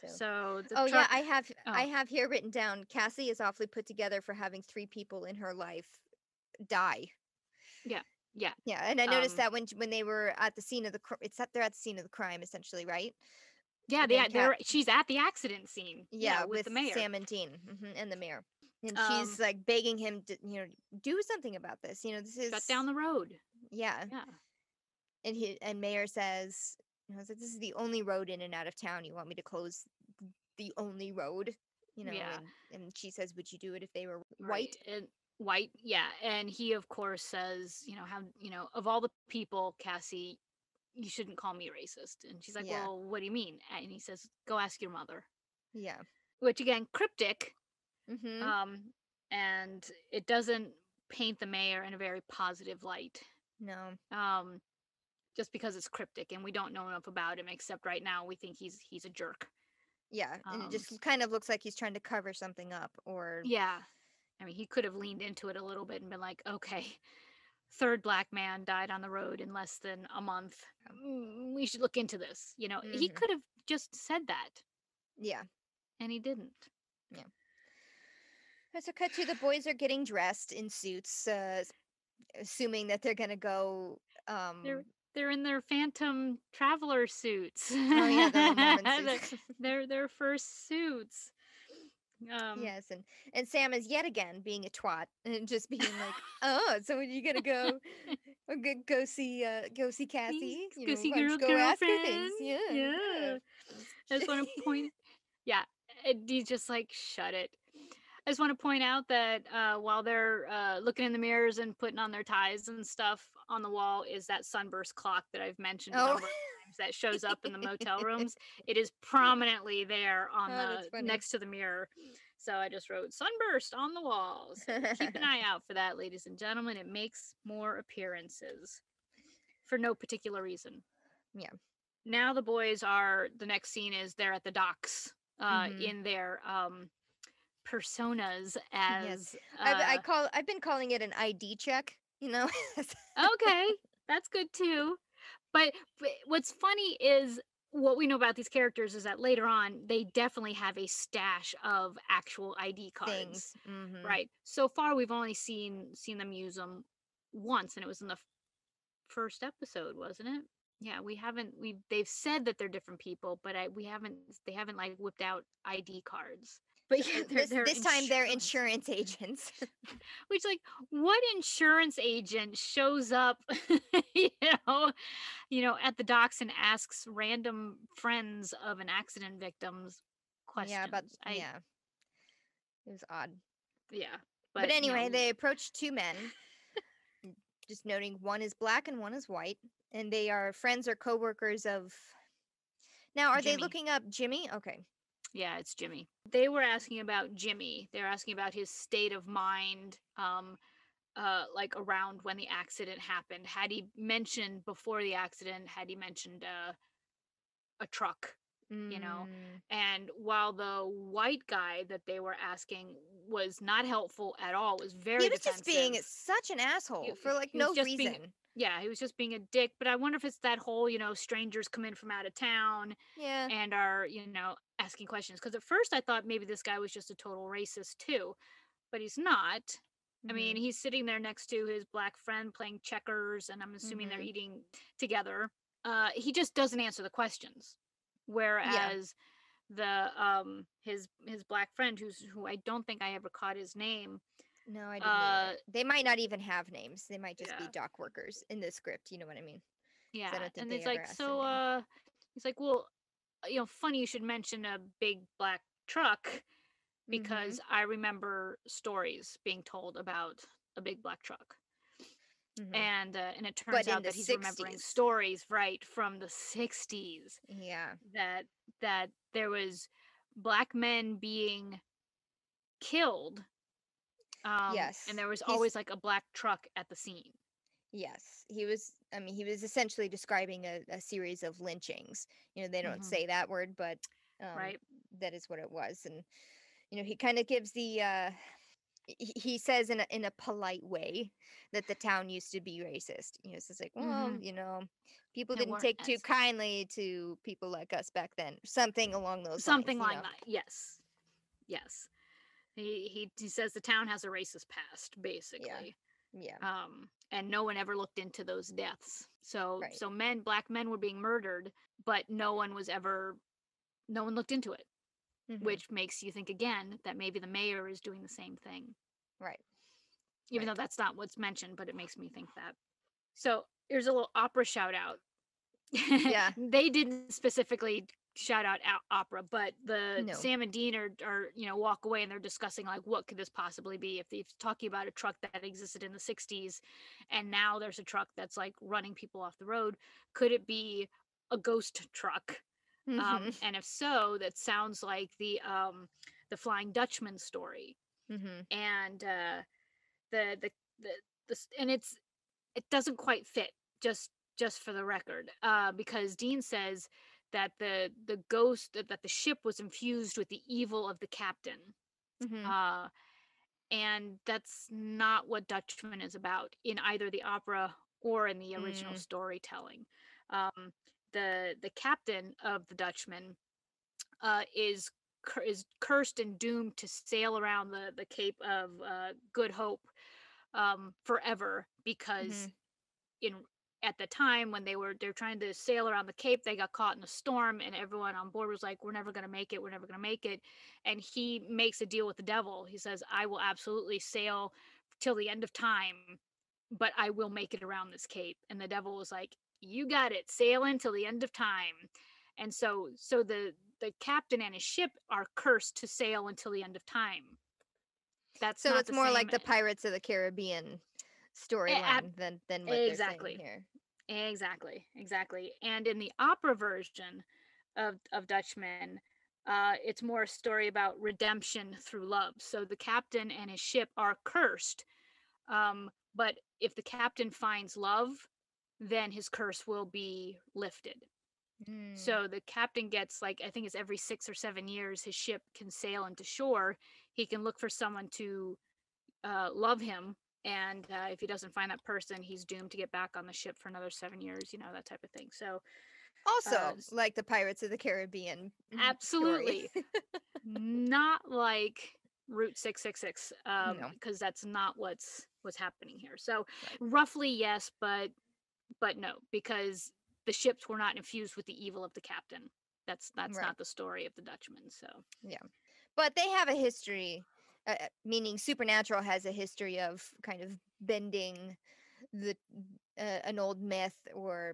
Speaker 1: So.
Speaker 2: So the
Speaker 1: Oh yeah,
Speaker 2: truck.
Speaker 1: I
Speaker 2: Oh,
Speaker 1: have here written down. Cassie is awfully put together for having three people in her life die.
Speaker 2: yeah, yeah.
Speaker 1: Yeah, and I noticed
Speaker 2: Um,
Speaker 1: that when they were at the scene of they're at the scene of the crime essentially, right?
Speaker 2: yeah.
Speaker 1: And then Cat,
Speaker 2: She's at the accident scene. Yeah,
Speaker 1: yeah,
Speaker 2: with
Speaker 1: with
Speaker 2: the mayor.
Speaker 1: Sam and Dean, and the mayor, and she's
Speaker 2: Um,
Speaker 1: like begging him to, do something about this. This
Speaker 2: shut down
Speaker 1: is,
Speaker 2: the road.
Speaker 1: yeah,
Speaker 2: Yeah,
Speaker 1: and mayor says, I was like, this is the only road in and out of town. You want me to close the only road?
Speaker 2: yeah.
Speaker 1: And she says, would you do it if they were
Speaker 2: Right.
Speaker 1: white?
Speaker 2: And white. Yeah, and he of course says, how of all the people, Cassie, you shouldn't call me racist. And she's like,
Speaker 1: Yeah,
Speaker 2: well, what do you mean? And he says, go ask your mother.
Speaker 1: yeah,
Speaker 2: Which again, cryptic.
Speaker 1: mm-hmm,
Speaker 2: Um, and it doesn't paint the mayor in a very positive light.
Speaker 1: no,
Speaker 2: Um, just because it's cryptic and we don't know enough about him, except right now we think he's a jerk.
Speaker 1: Yeah, and it
Speaker 2: Um,
Speaker 1: just kind of looks like he's trying to cover something up, or
Speaker 2: yeah, I mean, he could have leaned into it a little bit and been like, okay, third black man died on the road in less than a month. We should look into this. He
Speaker 1: hmm
Speaker 2: could have just said that,
Speaker 1: yeah,
Speaker 2: and he didn't.
Speaker 1: yeah. So cut to the boys are getting dressed in suits, assuming that they're gonna go.
Speaker 2: They're they're in their phantom traveler suits.
Speaker 1: Oh yeah, the little Mormon suits.
Speaker 2: Their first suits. Um,
Speaker 1: Yes, and Sam is yet again being a twat and just being like, "Oh, so when you gonna go go see
Speaker 2: He's
Speaker 1: Cassie?
Speaker 2: go see
Speaker 1: Why don't you go ask her
Speaker 2: girlfriend.
Speaker 1: things? Yeah, yeah."
Speaker 2: Yeah. I just want to point. Yeah, he's just like shut it. I just want to point out that while they're looking in the mirrors and putting on their ties and stuff, on the wall is that sunburst clock that I've mentioned a
Speaker 1: Oh,
Speaker 2: number of times that shows up in the motel rooms. It is prominently there on
Speaker 1: oh,
Speaker 2: the
Speaker 1: that's funny.
Speaker 2: next to the mirror. So I just wrote sunburst on the wall. So keep an eye out for that, ladies and gentlemen. It makes more appearances for no particular reason.
Speaker 1: Yeah.
Speaker 2: Now the next scene is they're at the docks
Speaker 1: Mhm.
Speaker 2: in their personas
Speaker 1: Yes.
Speaker 2: as
Speaker 1: I've been calling it an ID check, you know?
Speaker 2: okay, that's good too. But what's funny is what we know about these characters is that later on they definitely have a stash of actual ID cards,
Speaker 1: Things. Mhm.
Speaker 2: right? So far we've only seen them use them once, and it was in the first episode, wasn't it? Yeah, we haven't we they've said that they're different people, but we haven't they haven't like whipped out ID cards.
Speaker 1: But yeah,
Speaker 2: They're
Speaker 1: this time they're
Speaker 2: insurance.
Speaker 1: insurance agents.
Speaker 2: Which like what insurance agent shows up, you know, at the docks and asks random friends of an accident victims
Speaker 1: Yeah, but
Speaker 2: questions.
Speaker 1: yeah, it was odd.
Speaker 2: Yeah,
Speaker 1: But
Speaker 2: but
Speaker 1: anyway, they approach two men, just noting one is black and one is white, and they are friends or coworkers of. Now, are they
Speaker 2: Jimmy.
Speaker 1: looking up Jimmy? Okay.
Speaker 2: Yeah, it's Jimmy. They were asking about Jimmy. They're asking about his state of mind, like around when the accident happened. Had he mentioned before the accident? Had he mentioned a truck? You know,
Speaker 1: Mm.
Speaker 2: and while the white guy that they were asking was not helpful at all, was
Speaker 1: He
Speaker 2: very
Speaker 1: was just being
Speaker 2: defensive.
Speaker 1: such an asshole for like
Speaker 2: He was
Speaker 1: no
Speaker 2: just being,
Speaker 1: reason.
Speaker 2: yeah, he was just being a dick. But I wonder if it's that whole, strangers come in from out of town
Speaker 1: Yeah.
Speaker 2: and are, asking questions. Because at first I thought maybe this guy was just a total racist too, but he's not. I mean,
Speaker 1: Mhm.
Speaker 2: he's sitting there next to his black friend playing checkers, and I'm assuming they're
Speaker 1: Mhm.
Speaker 2: eating together. He just doesn't answer the questions.
Speaker 1: Yeah.
Speaker 2: Whereas his black friend, who I don't think I ever caught his name,
Speaker 1: No, I didn't
Speaker 2: uh
Speaker 1: either. They might not even have names. They might just be
Speaker 2: yeah,
Speaker 1: dock workers in the script. You know what I mean? Because I
Speaker 2: yeah,
Speaker 1: don't think
Speaker 2: and
Speaker 1: they
Speaker 2: it's
Speaker 1: ever
Speaker 2: like,
Speaker 1: asked their
Speaker 2: so
Speaker 1: name.
Speaker 2: he's like, well, funny you should mention a big black truck
Speaker 1: Mhm.
Speaker 2: because I remember stories being told about a big black truck.
Speaker 1: Mhm.
Speaker 2: And it turns
Speaker 1: But in
Speaker 2: out
Speaker 1: the
Speaker 2: that he's remembering
Speaker 1: 60s.
Speaker 2: stories right from the 60s,
Speaker 1: Yeah.
Speaker 2: that there was black men being killed, and
Speaker 1: Yes.
Speaker 2: there was
Speaker 1: He's
Speaker 2: always like a black truck at the scene.
Speaker 1: yes. He was. I mean, he was essentially describing a series of lynchings. You know, they don't
Speaker 2: Hmm.
Speaker 1: say that word, but um,
Speaker 2: Right.
Speaker 1: that is what it was. And he kind of gives the. He says in a polite way that the town used to be racist. So it's like, well,
Speaker 2: Hmm.
Speaker 1: people
Speaker 2: It
Speaker 1: didn't
Speaker 2: weren't
Speaker 1: take too
Speaker 2: as
Speaker 1: kindly to people like us back then. Something along those lines.
Speaker 2: something like that. Yes, yes. He says the town has a racist past,
Speaker 1: Yeah.
Speaker 2: basically,
Speaker 1: Yeah.
Speaker 2: and no one ever looked into those deaths. So
Speaker 1: Right.
Speaker 2: black men were being murdered, but no one looked into it,
Speaker 1: Mm-hmm.
Speaker 2: which makes you think again that maybe the mayor is doing the same thing,
Speaker 1: Right.
Speaker 2: even
Speaker 1: Right.
Speaker 2: though that's not what's mentioned, but it makes me think that. So here's a little opera shout out.
Speaker 1: Yeah.
Speaker 2: They didn't specifically shout out opera, but the
Speaker 1: No.
Speaker 2: Sam and Dean are walk away and they're discussing like what could this possibly be if they're talking about a truck that existed in the 60s and now there's a truck that's like running people off the road. Could it be a ghost truck?
Speaker 1: Mm-hmm.
Speaker 2: And if so, that sounds like the Flying Dutchman story.
Speaker 1: Mm-hmm.
Speaker 2: And the the the, and it doesn't quite fit, just for the record, because Dean says that the ghost, that the ship was infused with the evil of the captain.
Speaker 1: Mm-hmm.
Speaker 2: Uh, and that's not what Dutchman is about in either the opera or in the original
Speaker 1: Mm.
Speaker 2: storytelling. Um, the captain of the Dutchman is cursed and doomed to sail around the Cape of Good Hope forever,
Speaker 1: Mm-hmm.
Speaker 2: because in at the time when they're trying to sail around the Cape, they got caught in a storm, and everyone on board was like, "We're never gonna make it. We're never gonna make it." And he makes a deal with the devil. He says, "I will absolutely sail till the end of time, but I will make it around this Cape." And the devil was like, "You got it. Sailing till the end of time." And so the captain and his ship are cursed to sail until the end of time. That's
Speaker 1: So
Speaker 2: not
Speaker 1: it's
Speaker 2: the
Speaker 1: more like
Speaker 2: same.
Speaker 1: the Pirates of the Caribbean storyline than what they're saying
Speaker 2: Exactly.
Speaker 1: here.
Speaker 2: Exactly. And in the opera version of Dutchman, it's more a story about redemption through love. So the captain and his ship are cursed, but if the captain finds love, then his curse will be lifted.
Speaker 1: Mm.
Speaker 2: So the captain gets, like, I think it's every 6 or 7 years, his ship can sail into shore. He can look for someone to love him, and if he doesn't find that person, he's doomed to get back on the ship for another 7 years. That type of thing. So
Speaker 1: Also, like the Pirates of the Caribbean story.
Speaker 2: absolutely not like Route 666,
Speaker 1: No,
Speaker 2: because that's not what's happening here. So
Speaker 1: right,
Speaker 2: roughly yes, but no, because the ships were not infused with the evil of the captain. That's
Speaker 1: right,
Speaker 2: not the story of the Dutchman. So
Speaker 1: yeah. But they have a history, meaning Supernatural has a history of kind of bending the an old myth or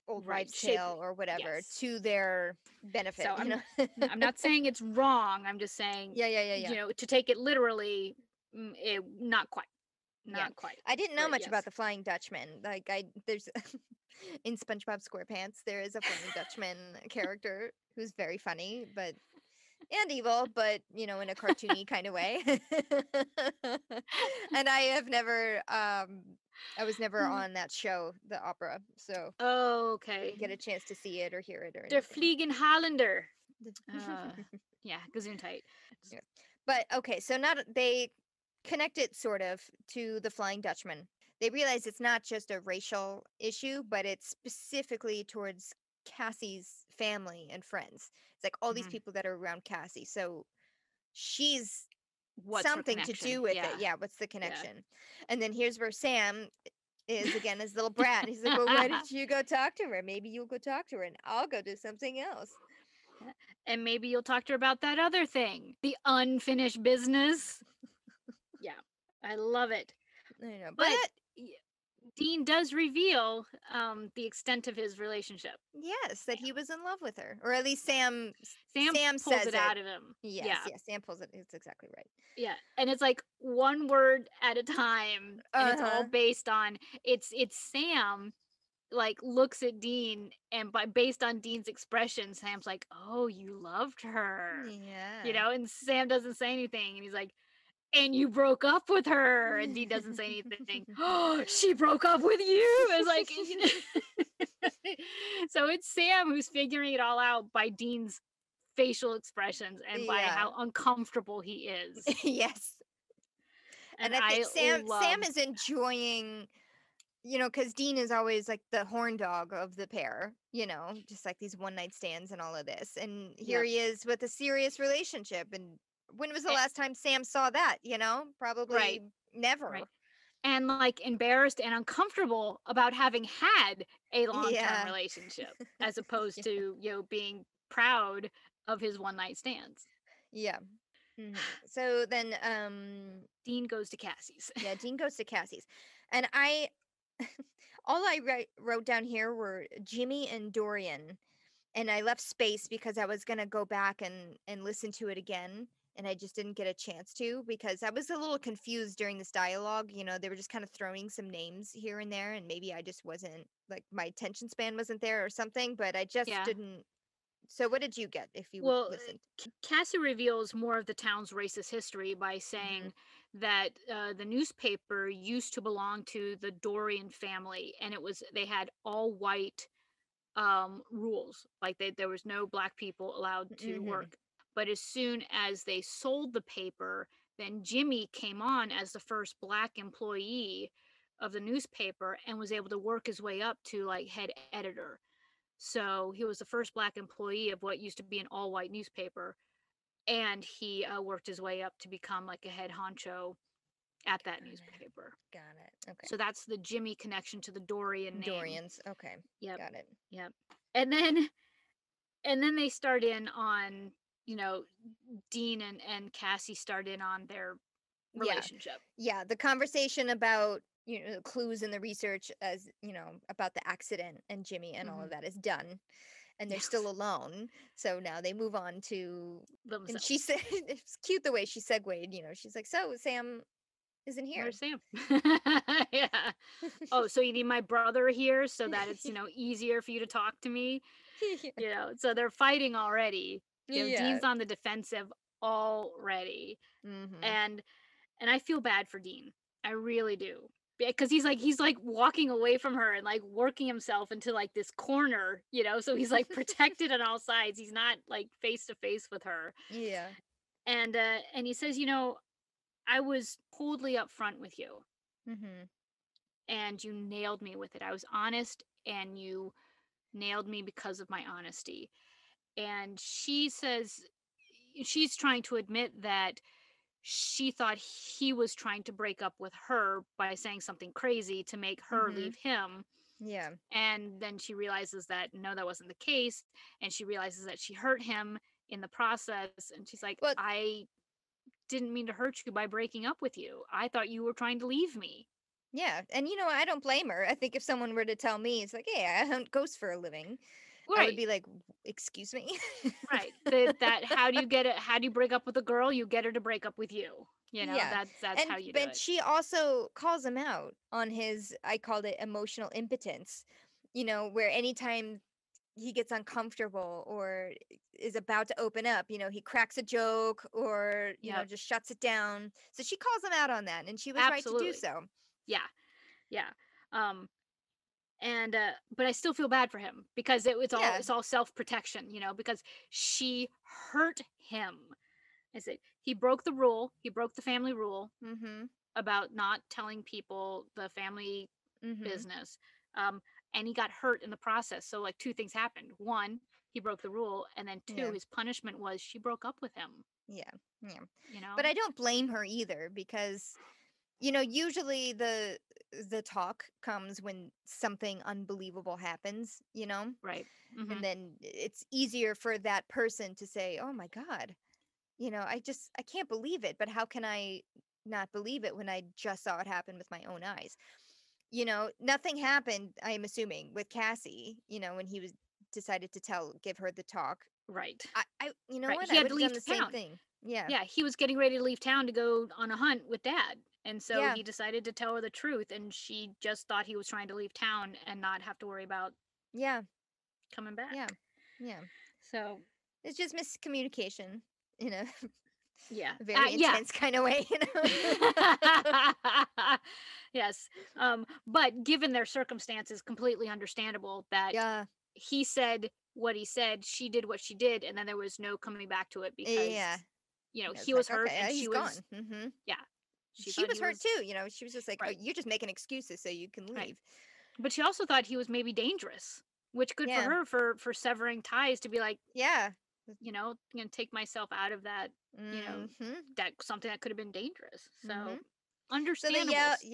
Speaker 1: old
Speaker 2: right,
Speaker 1: wives'
Speaker 2: shape,
Speaker 1: tale or whatever
Speaker 2: yes.
Speaker 1: to their benefit.
Speaker 2: So
Speaker 1: You know.
Speaker 2: I'm not saying it's wrong. I'm just saying,
Speaker 1: Yeah.
Speaker 2: to take it literally, not quite,
Speaker 1: Yeah.
Speaker 2: not quite.
Speaker 1: I didn't know
Speaker 2: But
Speaker 1: much about
Speaker 2: yes,
Speaker 1: the Flying Dutchman. Like there's in SpongeBob SquarePants there is a Flying Dutchman character who's very funny, but and evil, but in a cartoony kind of way. And I have never I was never on that show, the opera, so didn't
Speaker 2: okay.
Speaker 1: get a chance to see it or hear it or
Speaker 2: Der
Speaker 1: anything.
Speaker 2: Fliegen Hollander. Yeah, Gesundheit.
Speaker 1: Yeah. But okay, so not they connect it sort of to the Flying Dutchman. They realize it's not just a racial issue, but it's specifically towards Cassie's family and friends. It's like all these
Speaker 2: Mhm.
Speaker 1: people that are around Cassie. So she's
Speaker 2: What's her
Speaker 1: something to
Speaker 2: connection?
Speaker 1: do with it.
Speaker 2: Yeah,
Speaker 1: Yeah, what's the
Speaker 2: yeah.
Speaker 1: connection? And then here's where Sam is again, his little brat. He's like, "Well, why didn't you go talk to her? Maybe you'll go talk to her and I'll go do something else."
Speaker 2: And maybe you'll talk to her about that other thing, the unfinished business. Yeah, I love it.
Speaker 1: I know, but
Speaker 2: But Dean does reveal the extent of his relationship.
Speaker 1: yes, that he was in love with her, or at least Sam.
Speaker 2: Sam
Speaker 1: Sam
Speaker 2: pulls
Speaker 1: says
Speaker 2: it
Speaker 1: it.
Speaker 2: out of him.
Speaker 1: Yes,
Speaker 2: Yeah,
Speaker 1: yes, Sam pulls it. It's exactly right.
Speaker 2: yeah, and it's like one word at a time, and it's all
Speaker 1: Uh-huh.
Speaker 2: based on it's Sam, like, looks at Dean, and based on Dean's expression, Sam's like, "Oh, you loved her,"
Speaker 1: Yeah.
Speaker 2: and Sam doesn't say anything, and he's like, "And you broke up with her," and Dean doesn't say anything. "Oh, she broke up with you." It's like, so it's Sam who's figuring it all out by Dean's facial expressions and by
Speaker 1: Yeah.
Speaker 2: how uncomfortable he is.
Speaker 1: Yes.
Speaker 2: And
Speaker 1: And I think
Speaker 2: I
Speaker 1: Sam
Speaker 2: love,
Speaker 1: is enjoying, because Dean is always like the horn dog of the pair, just like these one night stands and all of this. And here
Speaker 2: yep.
Speaker 1: he is with a serious relationship. And when was the
Speaker 2: Eh,
Speaker 1: last time Sam saw that? Probably
Speaker 2: right,
Speaker 1: never.
Speaker 2: right. And like embarrassed and uncomfortable about having had a long-term
Speaker 1: Yeah.
Speaker 2: relationship, as opposed to, being proud of his one-night stands.
Speaker 1: Yeah. Mhm. So then,
Speaker 2: Dean goes to Cassie's.
Speaker 1: yeah, Dean goes to Cassie's, and all I wrote down here were Jimmy and Dorian, and I left space because I was gonna go back and listen to it again, and I just didn't get a chance to because I was a little confused during this dialogue. They were just kind of throwing some names here and there, and maybe I just wasn't like my attention span wasn't there or something, but I just
Speaker 2: Yeah.
Speaker 1: didn't. So, what did you get if you
Speaker 2: Well,
Speaker 1: listened?
Speaker 2: Cassie reveals more of the town's racist history by
Speaker 1: Hmm.
Speaker 2: saying that the newspaper used to belong to the Dorian family, and they had all white rules. Like there was no black people allowed to
Speaker 1: Mm-hmm.
Speaker 2: work. But as soon as they sold the paper, then Jimmy came on as the first black employee of the newspaper and was able to work his way up to like head editor. So he was the first black employee of what used to be an all white newspaper. And he worked his way up to become like a head honcho at that newspaper.
Speaker 1: Got it. Okay.
Speaker 2: So that's the Jimmy connection to the Dorian name.
Speaker 1: Dorians. Okay.
Speaker 2: Yep.
Speaker 1: Got it.
Speaker 2: Yep. And then they start in on, you know, Dean and Cassie start in on their relationship.
Speaker 1: Yeah. The conversation about, clues in the research, as, about the accident and Jimmy and all of that is done. And they're still alone. So now they move on to
Speaker 2: themselves.
Speaker 1: And she said, it's cute the way she segued, she's like, so Sam isn't here.
Speaker 2: Where's Sam? Yeah. Oh, so you need my brother here so that it's, easier for you to talk to me. So they're fighting already. Dean's on the defensive already.
Speaker 1: Mm-hmm.
Speaker 2: And I feel bad for Dean. I really do. Because he's like walking away from her and like working himself into like this corner, so he's like protected on all sides. He's not like face to face with her.
Speaker 1: Yeah.
Speaker 2: And he says, I was totally upfront with you.
Speaker 1: Mm-hmm.
Speaker 2: And you nailed me with it. I was honest and you nailed me because of my honesty. And she says she's trying to admit that she thought he was trying to break up with her by saying something crazy to make her leave him.
Speaker 1: Yeah.
Speaker 2: And then she realizes that no, that wasn't the case. And she realizes that she hurt him in the process. And she's like, I didn't mean to hurt you by breaking up with you. I thought you were trying to leave me.
Speaker 1: Yeah. And, I don't blame her. I think if someone were to tell me, it's like, hey, I hunt ghosts for a living.
Speaker 2: Right.
Speaker 1: I would be like, excuse me?
Speaker 2: Right. That how do you break up with a girl? You get her to break up with you. That's how you do it.
Speaker 1: But she also calls him out on his, I called it emotional impotence, where anytime he gets uncomfortable or is about to open up, he cracks a joke or, just shuts it down. So she calls him out on that, and she was right to do so.
Speaker 2: Yeah. Yeah. And but I still feel bad for him because it's all self-protection, because she hurt him. I said he broke the rule, he broke the family rule about not telling people the family business, and he got hurt in the process. So like two things happened: one, he broke the rule, and then two, his punishment was she broke up with him.
Speaker 1: Yeah. But I don't blame her either, because usually the talk comes when something unbelievable happens,
Speaker 2: Right.
Speaker 1: And then it's easier for that person to say, oh my God, I can't believe it. But how can I not believe it when I just saw it happen with my own eyes? Nothing happened, I'm assuming, with Cassie, when he was decided to give her the talk.
Speaker 2: Right.
Speaker 1: I you know
Speaker 2: right.
Speaker 1: what?
Speaker 2: He
Speaker 1: I
Speaker 2: had
Speaker 1: would
Speaker 2: to
Speaker 1: have
Speaker 2: leave
Speaker 1: done the
Speaker 2: town.
Speaker 1: same thing. Yeah.
Speaker 2: Yeah, he was getting ready to leave town to go on a hunt with Dad. And so he decided to tell her the truth, and she just thought he was trying to leave town and not have to worry about coming back.
Speaker 1: Yeah.
Speaker 2: So
Speaker 1: it's just miscommunication in a
Speaker 2: yeah,
Speaker 1: very intense kind of way,
Speaker 2: Yes. But given their circumstances, completely understandable that he said what he said, she did what she did, and then there was no coming back to it because he was hurt and she was
Speaker 1: gone.
Speaker 2: Yeah.
Speaker 1: She was hurt too, she was just like, oh, you're just making excuses so you can leave.
Speaker 2: Right. But she also thought he was maybe dangerous, which good for her for severing ties, to be like, take myself out of that, that something that could have been dangerous. So understandable.
Speaker 1: So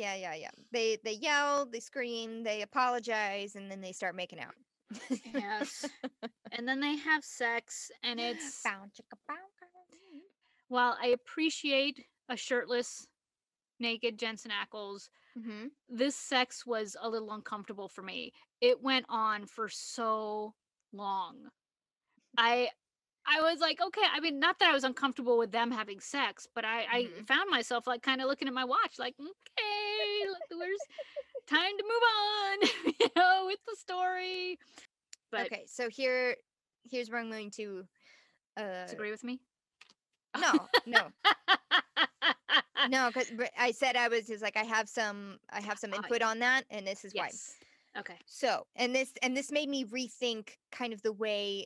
Speaker 1: they They yell, they scream, they apologize, and then they start making out.
Speaker 2: Yes. And then they have sex, and it's while I appreciate a shirtless, naked Jensen Ackles, this sex was a little uncomfortable for me. It went on for so long. I was like, okay, I mean, not that I was uncomfortable with them having sex, but I found myself like kind of looking at my watch like, okay, there's time to move on, with the story. But
Speaker 1: okay, so here's where I'm going to
Speaker 2: disagree with me.
Speaker 1: No. No, because I said I was just like, I have some input on that, and this is why.
Speaker 2: Okay.
Speaker 1: So, and this made me rethink kind of the way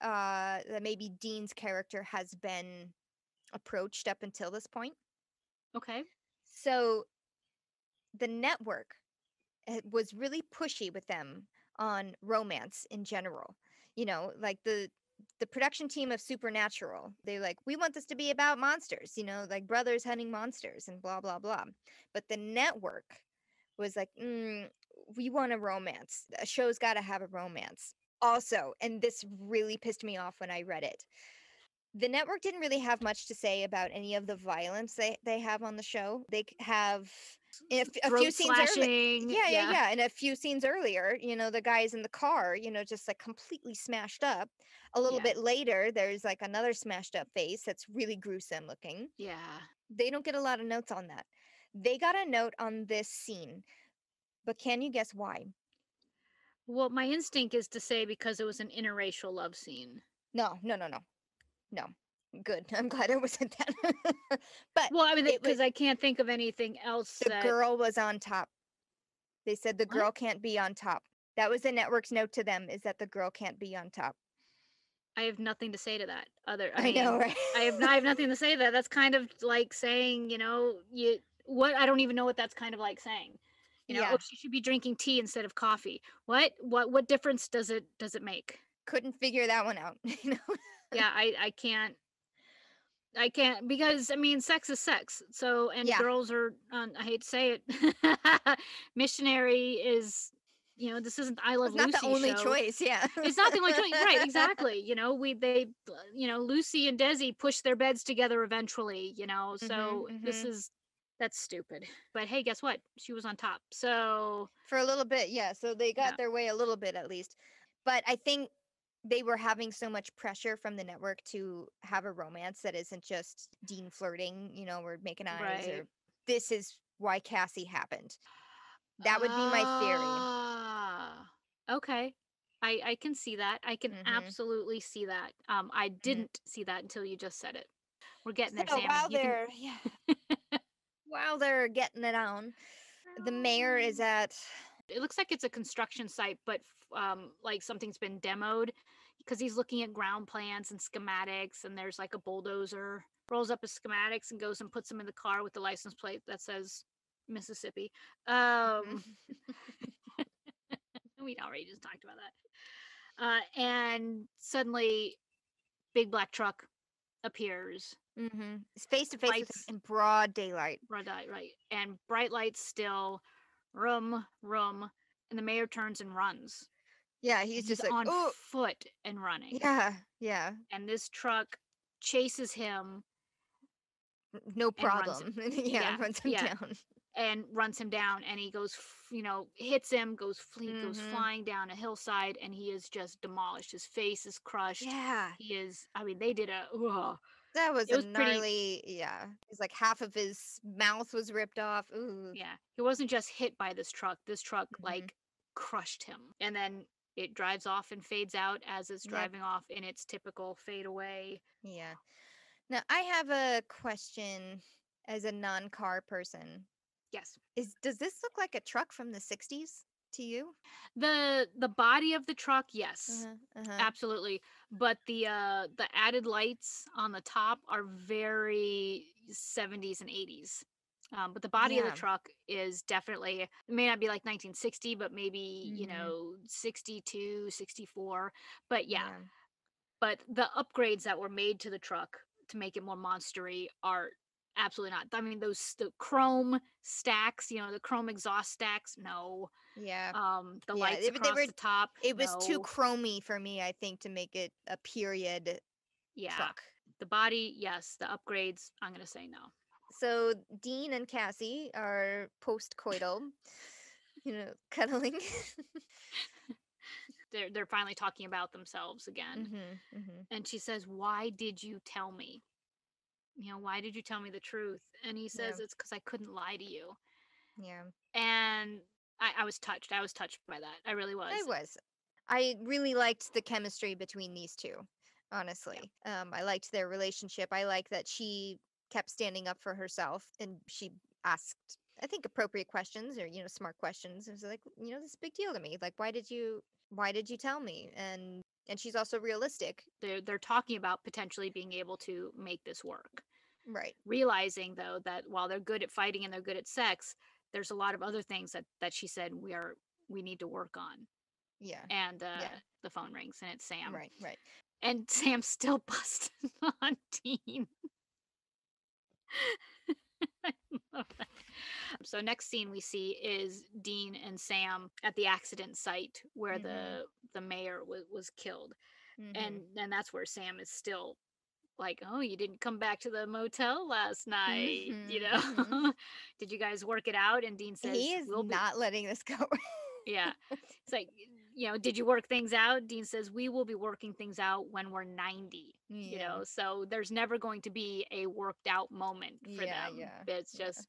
Speaker 1: that maybe Dean's character has been approached up until this point.
Speaker 2: Okay.
Speaker 1: So, the network was really pushy with them on romance in general. You know, like the production team of Supernatural, they're like, we want this to be about monsters, you know, like brothers hunting monsters and blah blah blah. But the network was like, we want a romance. A show's got to have a romance. Also, and this really pissed me off when I read it, the network didn't really have much to say about any of the violence they have on the show. They have a few
Speaker 2: Throat
Speaker 1: scenes early.
Speaker 2: slashing.
Speaker 1: Yeah. And a few scenes earlier, you know, the guys in the car, you know, just like completely smashed up. A little
Speaker 2: Yeah.
Speaker 1: bit later, there's like another smashed up face that's really gruesome looking.
Speaker 2: Yeah.
Speaker 1: They don't get a lot of notes on that. They got a note on this scene, but can you guess why?
Speaker 2: Well, my instinct is to say because it was an interracial love scene.
Speaker 1: No. No. Good. I'm glad it wasn't that. But
Speaker 2: Well, I mean,
Speaker 1: it was
Speaker 2: because I can't think of anything else
Speaker 1: the
Speaker 2: that.
Speaker 1: girl was on top. They said the
Speaker 2: What?
Speaker 1: girl can't be on top. That was the network's note to them, is that the girl can't be on top.
Speaker 2: I have nothing to say to that. I
Speaker 1: I know,
Speaker 2: mean,
Speaker 1: right?
Speaker 2: I have nothing to say to that. That's kind of like saying, I don't even know what that's kind of like saying.
Speaker 1: Yeah.
Speaker 2: Oh, she should be drinking tea instead of coffee. What difference does it make?
Speaker 1: Couldn't figure that one out. You know?
Speaker 2: Yeah, I can't because I mean sex is sex. So and
Speaker 1: Yeah.
Speaker 2: girls are I hate to say it. Missionary is this isn't I Love
Speaker 1: It's not the
Speaker 2: Lucy
Speaker 1: only
Speaker 2: show.
Speaker 1: choice. Yeah.
Speaker 2: It's not the only choice, right? Exactly. Lucy and Desi push their beds together eventually. So that's stupid. But hey, guess what? She was on top. So
Speaker 1: For a little bit, yeah. So they
Speaker 2: yeah,
Speaker 1: got their way a little bit at least. But I think they were having so much pressure from the network to have a romance that isn't just Dean flirting, you know, or making eyes,
Speaker 2: right.
Speaker 1: or this is why Cassie happened. That would be my theory.
Speaker 2: Ah, okay. I can see that. I can
Speaker 1: Hmm.
Speaker 2: absolutely see that. I
Speaker 1: Hmm.
Speaker 2: didn't see that until you just said it. We're getting there,
Speaker 1: So
Speaker 2: Sammy. You can.
Speaker 1: while they're getting it on, the mayor is at.
Speaker 2: It looks like it's a construction site, but like something's been demoed because he's looking at ground plans and schematics, and there's like a bulldozer rolls up his schematics and goes and puts them in the car with the license plate that says Mississippi.
Speaker 1: Mhm.
Speaker 2: We already just talked about that. And suddenly, big black truck appears.
Speaker 1: It's face to face with him
Speaker 2: Lights,
Speaker 1: in broad daylight.
Speaker 2: right, and bright lights still. Room, and the mayor turns and runs.
Speaker 1: Yeah,
Speaker 2: And
Speaker 1: he's
Speaker 2: he's
Speaker 1: just like,
Speaker 2: on
Speaker 1: oh,
Speaker 2: foot and running.
Speaker 1: yeah,
Speaker 2: And this truck chases him
Speaker 1: no
Speaker 2: and runs.
Speaker 1: problem. Yeah,
Speaker 2: Yeah,
Speaker 1: runs him
Speaker 2: yeah,
Speaker 1: down.
Speaker 2: and runs him down. And he goes, hits him, he goes
Speaker 1: Hmm.
Speaker 2: flying down a hillside, and he is just demolished. His face is crushed.
Speaker 1: Yeah,
Speaker 2: He is. I mean, they did a. Ugh.
Speaker 1: that was
Speaker 2: It
Speaker 1: a
Speaker 2: was pretty.
Speaker 1: gnarly. Yeah, it's like half of his mouth was ripped off. Ooh.
Speaker 2: Yeah, he wasn't just hit by this truck. This truck
Speaker 1: Hmm.
Speaker 2: crushed him, and then it drives off and fades out as it's
Speaker 1: Yep.
Speaker 2: driving off in its typical fade away.
Speaker 1: Yeah. Now I have a question as a non-car person.
Speaker 2: Yes.
Speaker 1: Does this look like a truck from the 60s to you?
Speaker 2: The body of the truck, yes.
Speaker 1: Uh-huh. Uh-huh.
Speaker 2: Absolutely. But the added lights on the top are very 70s and 80s. But the body of the
Speaker 1: Yeah.
Speaker 2: truck is definitely, it may not be like 1960, but maybe,
Speaker 1: Hmm.
Speaker 2: 62, 64. But yeah,
Speaker 1: Yeah.
Speaker 2: but the upgrades that were made to the truck to make it more monstery are absolutely not. I mean, the chrome stacks, the chrome exhaust stacks, no.
Speaker 1: Yeah.
Speaker 2: The
Speaker 1: Yeah.
Speaker 2: lights
Speaker 1: They
Speaker 2: across
Speaker 1: were
Speaker 2: the top,
Speaker 1: it was too
Speaker 2: no.
Speaker 1: chromy for me, I think, to make it a period
Speaker 2: Yeah.
Speaker 1: truck.
Speaker 2: The body, yes. The upgrades, I'm gonna say no.
Speaker 1: So Dean and Cassie are post-coital, you know, cuddling.
Speaker 2: They're finally talking about themselves again.
Speaker 1: Mhm. Mhm.
Speaker 2: And she says, "Why did you tell me? Why did you tell me the truth?" And he
Speaker 1: Yeah.
Speaker 2: says, "It's because I couldn't lie to you."
Speaker 1: Yeah.
Speaker 2: And I was touched. I was touched by that. I really
Speaker 1: I
Speaker 2: was.
Speaker 1: was. I really liked the chemistry between these two,
Speaker 2: Yeah.
Speaker 1: honestly. I liked their relationship. I like that she kept standing up for herself and she asked I think appropriate questions, or smart questions. It's like, this is a big deal to me. Like, why did you tell me? And she's also realistic.
Speaker 2: They're talking about potentially being able to make this work.
Speaker 1: Right.
Speaker 2: Realizing though that while they're good at fighting and they're good at sex, there's a lot of other things that she said we need to work on.
Speaker 1: Yeah.
Speaker 2: And
Speaker 1: Yeah.
Speaker 2: the phone rings and it's Sam.
Speaker 1: Right. Right.
Speaker 2: And Sam's still busting on Dean. I love that. So next scene we see is Dean and Sam at the accident site where the mayor was killed. And that's where Sam is still like, oh, you didn't come back to the motel last night, Did you guys work it out? And Dean says,
Speaker 1: he is not letting this go.
Speaker 2: Yeah. It's like, did you work things out? Dean says, we will be working things out when we're 90, so there's never going to be a worked out moment for them.
Speaker 1: Yeah.
Speaker 2: It's just,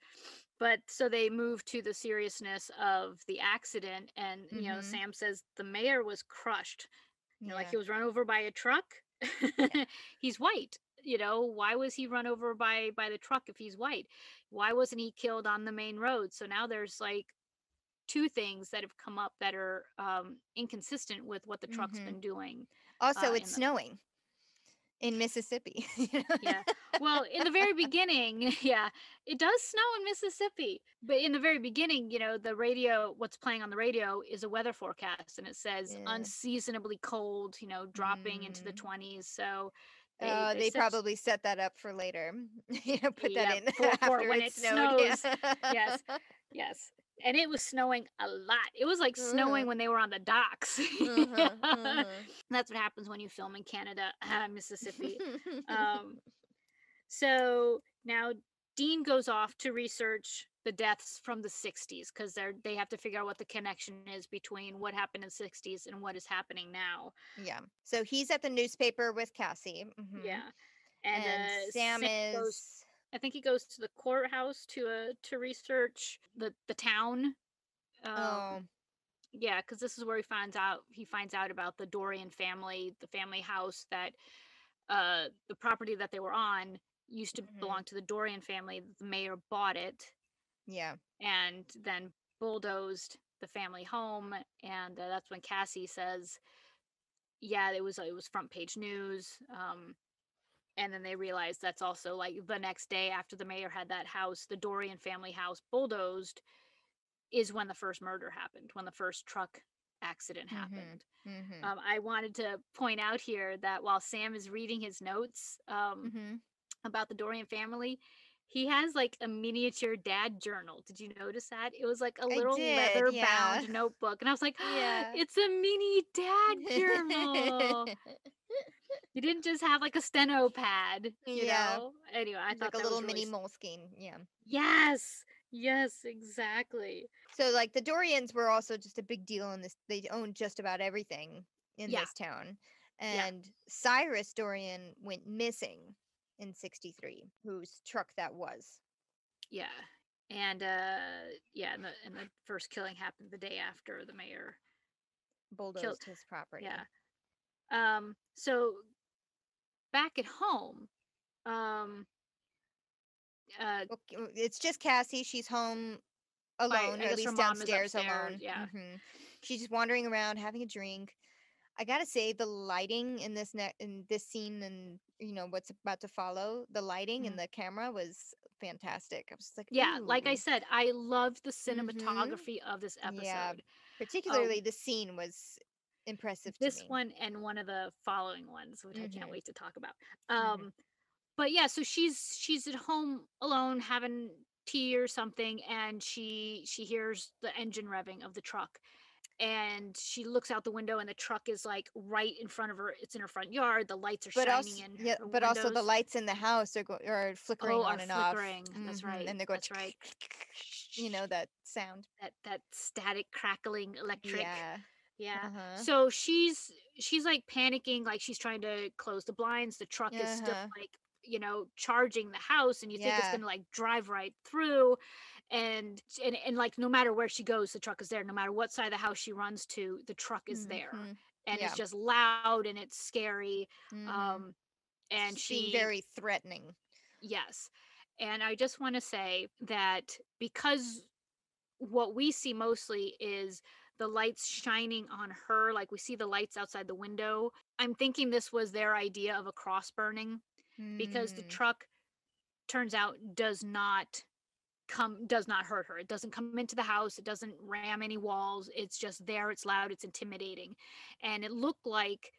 Speaker 2: but so they move to the seriousness of the accident. And, Sam says the mayor was crushed, like he was run over by a truck. He's white. Why was he run over by the truck if he's white? Why wasn't he killed on the main road? So now there's like two things that have come up that are inconsistent with what the truck's been doing.
Speaker 1: Also, it's snowing in Mississippi.
Speaker 2: Yeah. Well, in the very beginning, it does snow in Mississippi. But in the very beginning, the radio, what's playing on the radio is a weather forecast, and it says unseasonably cold, dropping into the 20s. So
Speaker 1: they probably set that up for later. Put that in
Speaker 2: for
Speaker 1: after
Speaker 2: when
Speaker 1: it
Speaker 2: it
Speaker 1: snowed.
Speaker 2: snows. Yes. And it was snowing a lot. It was like snowing when they were on the docks. That's what happens when you film in Canada, Mississippi. So now Dean goes off to research the deaths from the 60s because they have to figure out what the connection is between what happened in the 60s and what is happening now.
Speaker 1: Yeah. So he's at the newspaper with Cassie.
Speaker 2: Yeah.
Speaker 1: And Sam is...
Speaker 2: I think he goes to the courthouse to research the town. Yeah, because this is where he finds out about the Dorian family, the family house that the property that they were on used to belong to the Dorian family. The mayor bought it.
Speaker 1: Yeah.
Speaker 2: And then bulldozed the family home, and that's when Cassie says, yeah, it was front page news. And then they realized that's also like the next day after the mayor had that house, the Dorian family house bulldozed, is when the first murder happened, when the first truck accident happened. I wanted to point out here that while Sam is reading his notes about the Dorian family, he has like a miniature dad journal. Did you notice that? It was like a little leather bound notebook. And I was like, it's a mini dad journal. You didn't just have like a steno pad, you know? Anyway, I thought
Speaker 1: like a little
Speaker 2: really
Speaker 1: mini Moleskine. Yeah.
Speaker 2: Yes, exactly.
Speaker 1: So like the Dorians were also just a big deal in this. They owned just about everything in this town. And Cyrus Dorian went missing in 63, whose truck that was.
Speaker 2: Yeah. And and the first killing happened the day after the mayor
Speaker 1: bulldozed his property.
Speaker 2: Yeah. So back at home,
Speaker 1: it's just Cassie. She's home alone, or at least downstairs alone.
Speaker 2: Yeah.
Speaker 1: She's just wandering around having a drink. I gotta say, the lighting in this scene, and what's about to follow, the lighting and the camera was fantastic. I was just like,
Speaker 2: yeah, like I said, I loved the cinematography of this episode.
Speaker 1: Yeah, particularly the scene was impressive to me.
Speaker 2: This one and one of the following ones, which I can't wait to talk about. But yeah, so she's at home alone having tea or something, and she hears the engine revving of the truck, and she looks out the window, and the truck is like right in front of her. It's in her front yard. The lights are shining in her
Speaker 1: but also the lights in the house are flickering on and off.
Speaker 2: That's right.
Speaker 1: And they're going,
Speaker 2: that's right.
Speaker 1: That sound,
Speaker 2: that static crackling electric. Yeah.
Speaker 1: So
Speaker 2: she's like panicking, like she's trying to close the blinds. The truck is still like, charging the house, and you think it's gonna like drive right through, and like no matter where she goes, the truck is there. No matter what side of the house she runs to, the truck is there, and it's just loud and it's scary. And
Speaker 1: she's being very threatening.
Speaker 2: Yes. And I just want to say that because what we see mostly is the lights shining on her, like we see the lights outside the window. I'm thinking this was their idea of a cross burning, because the
Speaker 1: Mm.
Speaker 2: truck turns out does not hurt her. It doesn't come into the house, it doesn't ram any walls. It's just there, it's loud, it's intimidating. And it looked like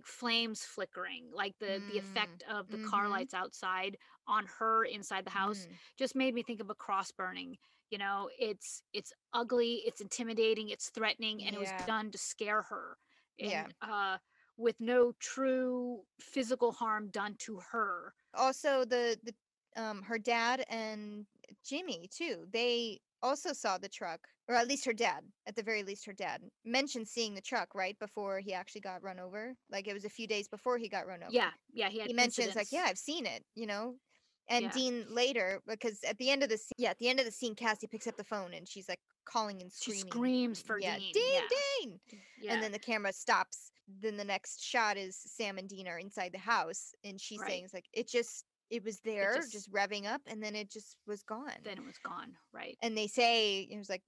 Speaker 2: flames flickering, like the
Speaker 1: Mm.
Speaker 2: effect of the car
Speaker 1: Mm-hmm.
Speaker 2: lights outside on her inside the house
Speaker 1: Mm.
Speaker 2: just made me think of a cross burning. It's ugly, it's intimidating, it's threatening, and it was
Speaker 1: Yeah.
Speaker 2: done to scare her.
Speaker 1: Yeah.
Speaker 2: And with no true physical harm done to her.
Speaker 1: Also, the her dad and Jimmy too. They also saw the truck, or at least her dad. At the very least, her dad mentioned seeing the truck right before he actually got run over. Like it was a few days before he got run over.
Speaker 2: Yeah, yeah, he had
Speaker 1: He mentions like, "Yeah,
Speaker 2: incidents.
Speaker 1: I've seen it," you know. And
Speaker 2: Yeah,
Speaker 1: Dean later, because at the end of the yeah, at the end of the scene, Cassie picks up the phone and she's like calling and
Speaker 2: she
Speaker 1: screaming,
Speaker 2: screams for
Speaker 1: "Yeah,
Speaker 2: Dean.
Speaker 1: Dean,
Speaker 2: Yeah,
Speaker 1: Dean!" And
Speaker 2: yeah,
Speaker 1: then the camera stops. Then the next shot is Sam and Dean are inside the house, and she's saying,
Speaker 2: right.
Speaker 1: "It's like it was
Speaker 2: It
Speaker 1: there,
Speaker 2: just
Speaker 1: just revving up, and then it just was gone."
Speaker 2: then it was gone. Right.
Speaker 1: And they say it was like,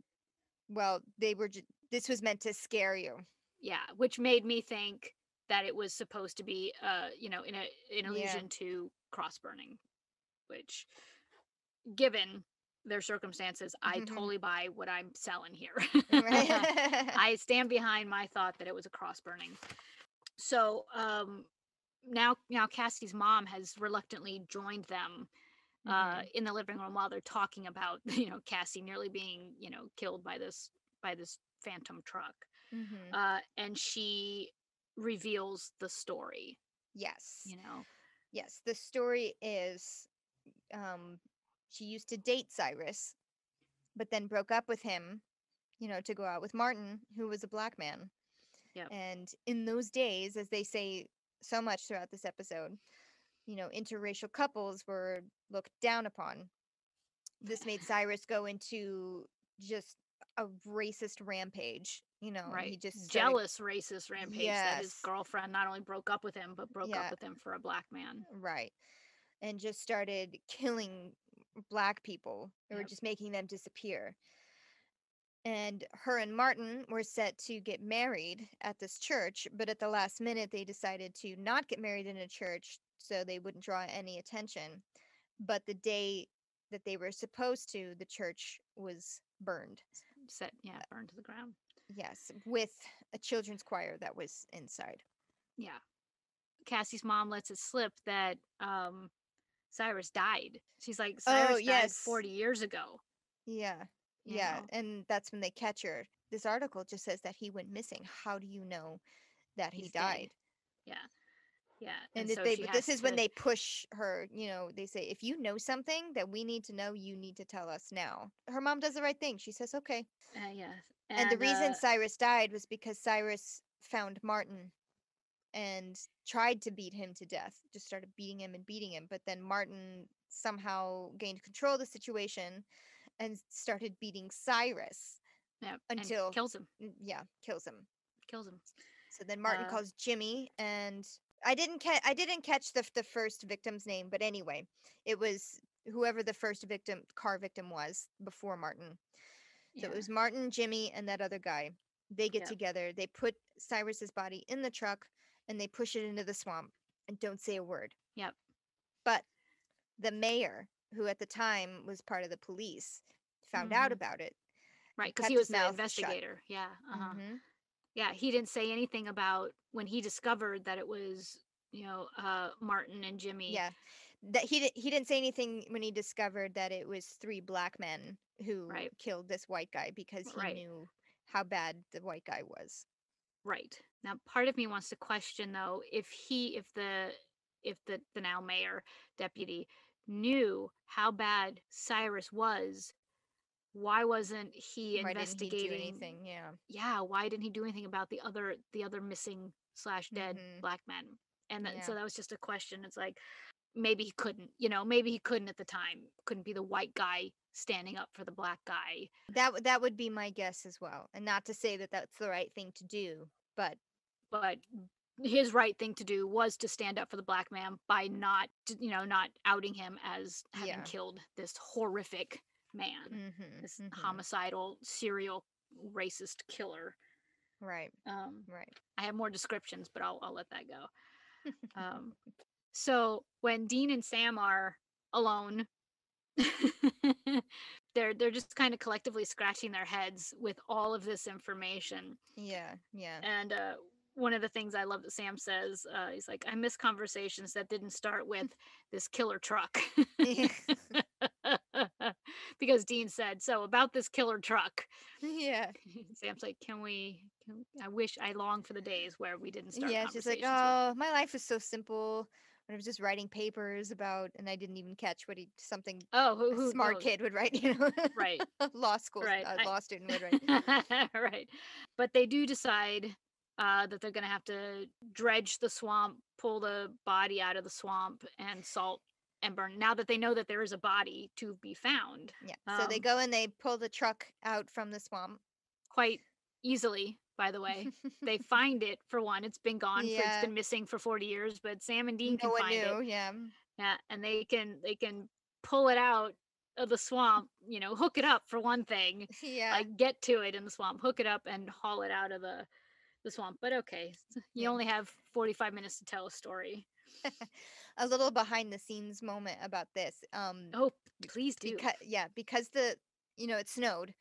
Speaker 1: "Well, they were this was meant to scare you."
Speaker 2: Yeah, which made me think that it was supposed to be, an
Speaker 1: Yeah.
Speaker 2: allusion to cross burning, which, given their circumstances, I totally buy what I'm selling here.
Speaker 1: Right.
Speaker 2: I stand behind my thought that it was a cross burning. So now Cassie's mom has reluctantly joined them
Speaker 1: Mhm.
Speaker 2: in the living room while they're talking about Cassie nearly being killed by this phantom truck,
Speaker 1: Mhm.
Speaker 2: and she reveals the story.
Speaker 1: Yes.
Speaker 2: You know,
Speaker 1: Yes, the story is um she used to date Cyrus, but then broke up with him, to go out with Martin, who was a black man.
Speaker 2: yep,
Speaker 1: And in those days, as they say so much throughout this episode, interracial couples were looked down upon. This made Cyrus go into just a racist rampage, and
Speaker 2: right,
Speaker 1: he just started,
Speaker 2: jealous racist rampage that his
Speaker 1: yes,
Speaker 2: girlfriend not only broke up with him but broke up
Speaker 1: yeah,
Speaker 2: with him for a black man.
Speaker 1: right, and just started killing black people or
Speaker 2: Yep.
Speaker 1: just making them disappear. And her and Martin were set to get married at this church, but at the last minute they decided to not get married in a church so they wouldn't draw any attention. But the day that they were supposed to, the church was burned.
Speaker 2: Set, yeah, burned to the ground.
Speaker 1: Yes, with a children's choir that was inside.
Speaker 2: Yeah. Cassie's mom lets it slip that Cyrus died. She's like,
Speaker 1: Oh,
Speaker 2: Cyrus died
Speaker 1: yes.
Speaker 2: 40 years ago.
Speaker 1: Yeah.
Speaker 2: You
Speaker 1: Yeah,
Speaker 2: know,
Speaker 1: and that's when they catch her. This article just says that he went missing. How do you know that he
Speaker 2: he's dead.
Speaker 1: died?
Speaker 2: Yeah. Yeah. And
Speaker 1: And if
Speaker 2: so
Speaker 1: they
Speaker 2: she
Speaker 1: but this
Speaker 2: has
Speaker 1: is when
Speaker 2: to,
Speaker 1: they push her, they say, if you know something that we need to know, you need to tell us now. Her mom does the right thing. She says, okay.
Speaker 2: yeah.
Speaker 1: And the
Speaker 2: And
Speaker 1: reason Cyrus died was because Cyrus found Martin and tried to beat him to death. Just started beating him and beating him. But then Martin somehow gained control of the situation and started beating Cyrus
Speaker 2: yeah, and
Speaker 1: until,
Speaker 2: kills him.
Speaker 1: yeah, kills him.
Speaker 2: Kills him.
Speaker 1: So then Martin
Speaker 2: Uh,
Speaker 1: calls Jimmy, and I didn't catch the first victim's name, but anyway, it was whoever the first car victim was before Martin. So it
Speaker 2: yeah.
Speaker 1: was Martin, Jimmy, and that other guy. They get
Speaker 2: Yep.
Speaker 1: together. They put Cyrus's body in the truck, and they push it into the swamp, and don't say a word.
Speaker 2: Yep.
Speaker 1: But the mayor, who at the time was part of the police, found out
Speaker 2: Mm-hmm.
Speaker 1: about it
Speaker 2: Right.
Speaker 1: and
Speaker 2: Because
Speaker 1: kept
Speaker 2: he was
Speaker 1: his
Speaker 2: the
Speaker 1: mouth shut.
Speaker 2: investigator. Yeah. Uh huh.
Speaker 1: Hmm.
Speaker 2: Yeah. He didn't say anything about when he discovered that it was, Martin and Jimmy.
Speaker 1: Yeah, that he didn't say anything when he discovered that it was three black men who
Speaker 2: Right.
Speaker 1: killed this white guy because he
Speaker 2: Right.
Speaker 1: knew how bad the white guy was.
Speaker 2: Right. Now, part of me wants to question though if the now mayor deputy knew how bad Cyrus was, why wasn't he
Speaker 1: Why didn't he do
Speaker 2: investigating?
Speaker 1: anything? Yeah.
Speaker 2: Yeah, why didn't he do anything about the other missing slash dead
Speaker 1: Mhm.
Speaker 2: black men? And
Speaker 1: Yeah.
Speaker 2: so that was just a question. It's like maybe he couldn't, maybe he couldn't at the time. Couldn't be the white guy standing up for the black guy.
Speaker 1: That would be my guess as well. And not to say that that's the right thing to do, but
Speaker 2: But his right thing to do was to stand up for the black man by not outing him as having killed this horrific man, this homicidal serial racist killer.
Speaker 1: Right. Right.
Speaker 2: I have more descriptions, but I'll let that go. So when Dean and Sam are alone, they're just kind of collectively scratching their heads with all of this information.
Speaker 1: Yeah.
Speaker 2: And one of the things I love that Sam says, he's like, I miss conversations that didn't start with this killer truck. Because Dean said, so about this killer truck.
Speaker 1: Yeah.
Speaker 2: Sam's like, I long for the days where we didn't start conversations.
Speaker 1: She's like, oh, my life was so simple. When I was just writing papers about, and I didn't even catch what a smart kid would write,
Speaker 2: right,
Speaker 1: law school,
Speaker 2: right.
Speaker 1: Law student would write.
Speaker 2: Right, but they do decide that they're going to have to dredge the swamp, pull the body out of the swamp, and salt and burn. Now that they know that there is a body to be found.
Speaker 1: Yeah. So they go and they pull the truck out from the swamp.
Speaker 2: Quite easily, by the way. They find it, for one. It's been gone. It's been missing for 40 years, but Sam and Dean can find it.
Speaker 1: Yeah,
Speaker 2: and they can pull it out of the swamp, hook it up, for one thing.
Speaker 1: Yeah.
Speaker 2: Like, get to it in the swamp, hook it up, and haul it out of the swamp. But okay, you only have 45 minutes to tell a story.
Speaker 1: A little behind the scenes moment about this.
Speaker 2: Oh, please do.
Speaker 1: Because it snowed.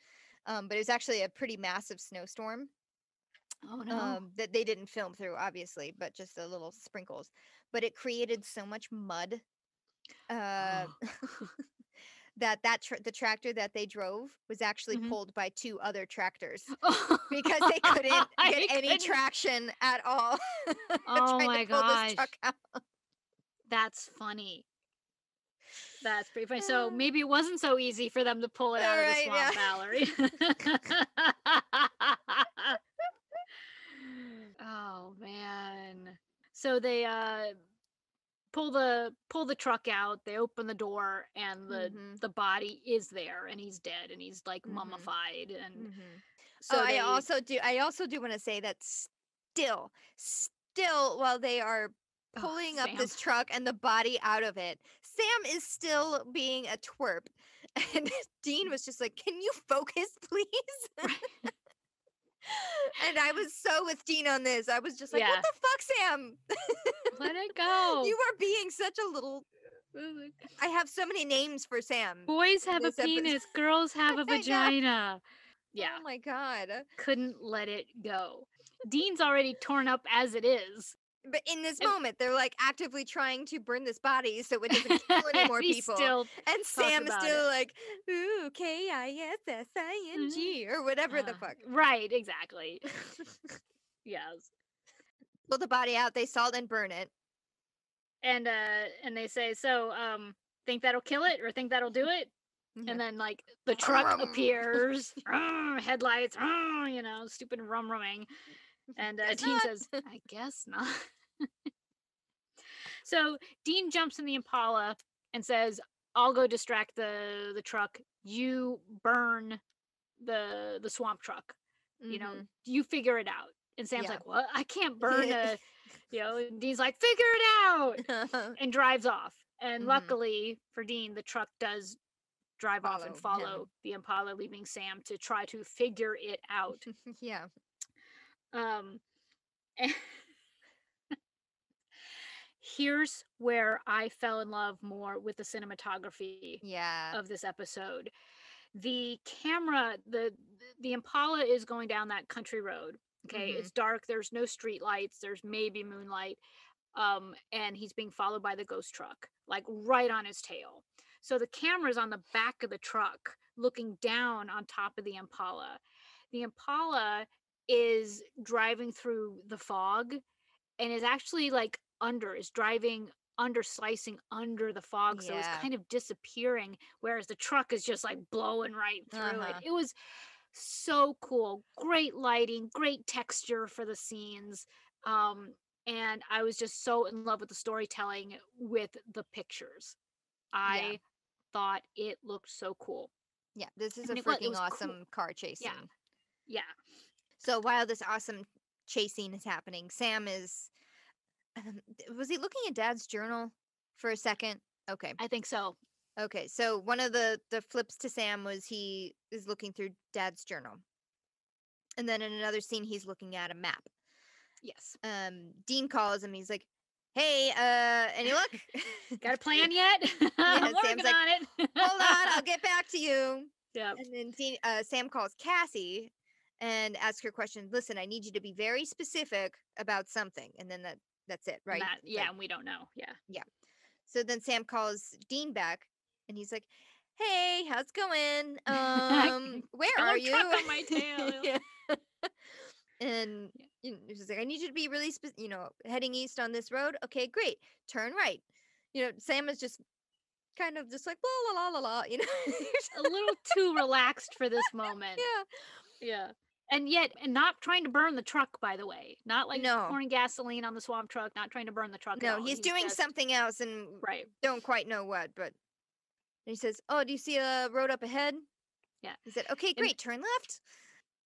Speaker 1: But it was actually a pretty massive snowstorm.
Speaker 2: Oh no.
Speaker 1: That they didn't film through, obviously, but just a little sprinkles. But it created so much mud that the tractor that they drove was actually pulled by 2 other tractors because they couldn't get any traction at all.
Speaker 2: Oh my gosh.
Speaker 1: This truck out.
Speaker 2: That's funny. That's pretty funny. So maybe it wasn't so easy for them to pull it out of the swamp, Valerie. Oh man. So they pull the truck out, they open the door, and the body is there, and he's dead, and he's like mummified. And so
Speaker 1: I also do want to say that still while they are pulling up this truck and the body out of it, Sam is still being a twerp. And Dean was just like, can you focus, please? And I was so with Dean on this. I was just like, what the fuck, Sam?
Speaker 2: Let it go.
Speaker 1: You are being such a little... I have so many names for Sam.
Speaker 2: Boys have a penis. Girls have a vagina. Yeah.
Speaker 1: Oh my God.
Speaker 2: Couldn't let it go. Dean's already torn up as it is.
Speaker 1: But in this moment, they're like actively trying to burn this body so it doesn't kill any more people. And Sam is still like, ooh, KISSING or whatever the fuck.
Speaker 2: Right, exactly. Yes.
Speaker 1: Pull the body out, they salt and burn it.
Speaker 2: And they say, so think that'll kill it or think that'll do it? And then like the truck appears, headlights, stupid rumming. And Dean says, I guess not. So Dean jumps in the Impala and says, I'll go distract the truck. You burn the swamp truck. You figure it out. And Sam's like, what? I can't burn a, and Dean's like, figure it out. And drives off. And luckily for Dean, the truck does drive off and follow the Impala, leaving Sam to try to figure it out.
Speaker 1: Yeah.
Speaker 2: Here's where I fell in love more with the cinematography of this episode. The camera, the Impala is going down that country road. Okay, it's dark. There's no street lights. There's maybe moonlight. And he's being followed by the ghost truck, like right on his tail. So the camera's on the back of the truck, looking down on top of the Impala. The Impala is driving through the fog and is actually like driving under, slicing under the fog. So it's kind of disappearing, whereas the truck is just like blowing right through it. It was so cool. Great lighting, great texture for the scenes. And I was just so in love with the storytelling with the pictures. I thought it looked so cool.
Speaker 1: Yeah, this is a freaking awesome car chase scene.
Speaker 2: Yeah.
Speaker 1: So while this awesome chase scene is happening, Sam is Was he looking at Dad's journal for a second? Okay.
Speaker 2: I think so.
Speaker 1: Okay. So one of the flips to Sam was he is looking through Dad's journal. And then in another scene, he's looking at a map.
Speaker 2: Yes.
Speaker 1: Dean calls him. He's like, "Hey, any luck?
Speaker 2: Got a plan yet?"
Speaker 1: Yeah,
Speaker 2: I'm
Speaker 1: Sam's
Speaker 2: working
Speaker 1: like,
Speaker 2: on it.
Speaker 1: "Hold on, I'll get back to you."
Speaker 2: Yep.
Speaker 1: And then Sam calls Cassie and asks her question. Listen, I need you to be very specific about something. And then that's it, right?
Speaker 2: Yeah, and we don't know. Yeah.
Speaker 1: Yeah. So then Sam calls Dean back, and he's like, "Hey, how's it going? Where
Speaker 2: Killer
Speaker 1: are you?"
Speaker 2: truck on my tail.
Speaker 1: Yeah. And she's like, "I need you to be really, heading east on this road. Okay, great. Turn right." Sam is just kind of just like la la la la la.
Speaker 2: A little too relaxed for this moment.
Speaker 1: Yeah.
Speaker 2: Yeah. And yet, and not trying to burn the truck, by the way. Not like
Speaker 1: No.
Speaker 2: pouring gasoline on the swamp truck, not trying to burn the truck at
Speaker 1: No,
Speaker 2: all.
Speaker 1: he's doing
Speaker 2: just,
Speaker 1: something else and
Speaker 2: right.
Speaker 1: don't quite know what. But he says, "Oh, do you see a road up ahead?"
Speaker 2: Yeah.
Speaker 1: He said, "Okay, great. Turn left."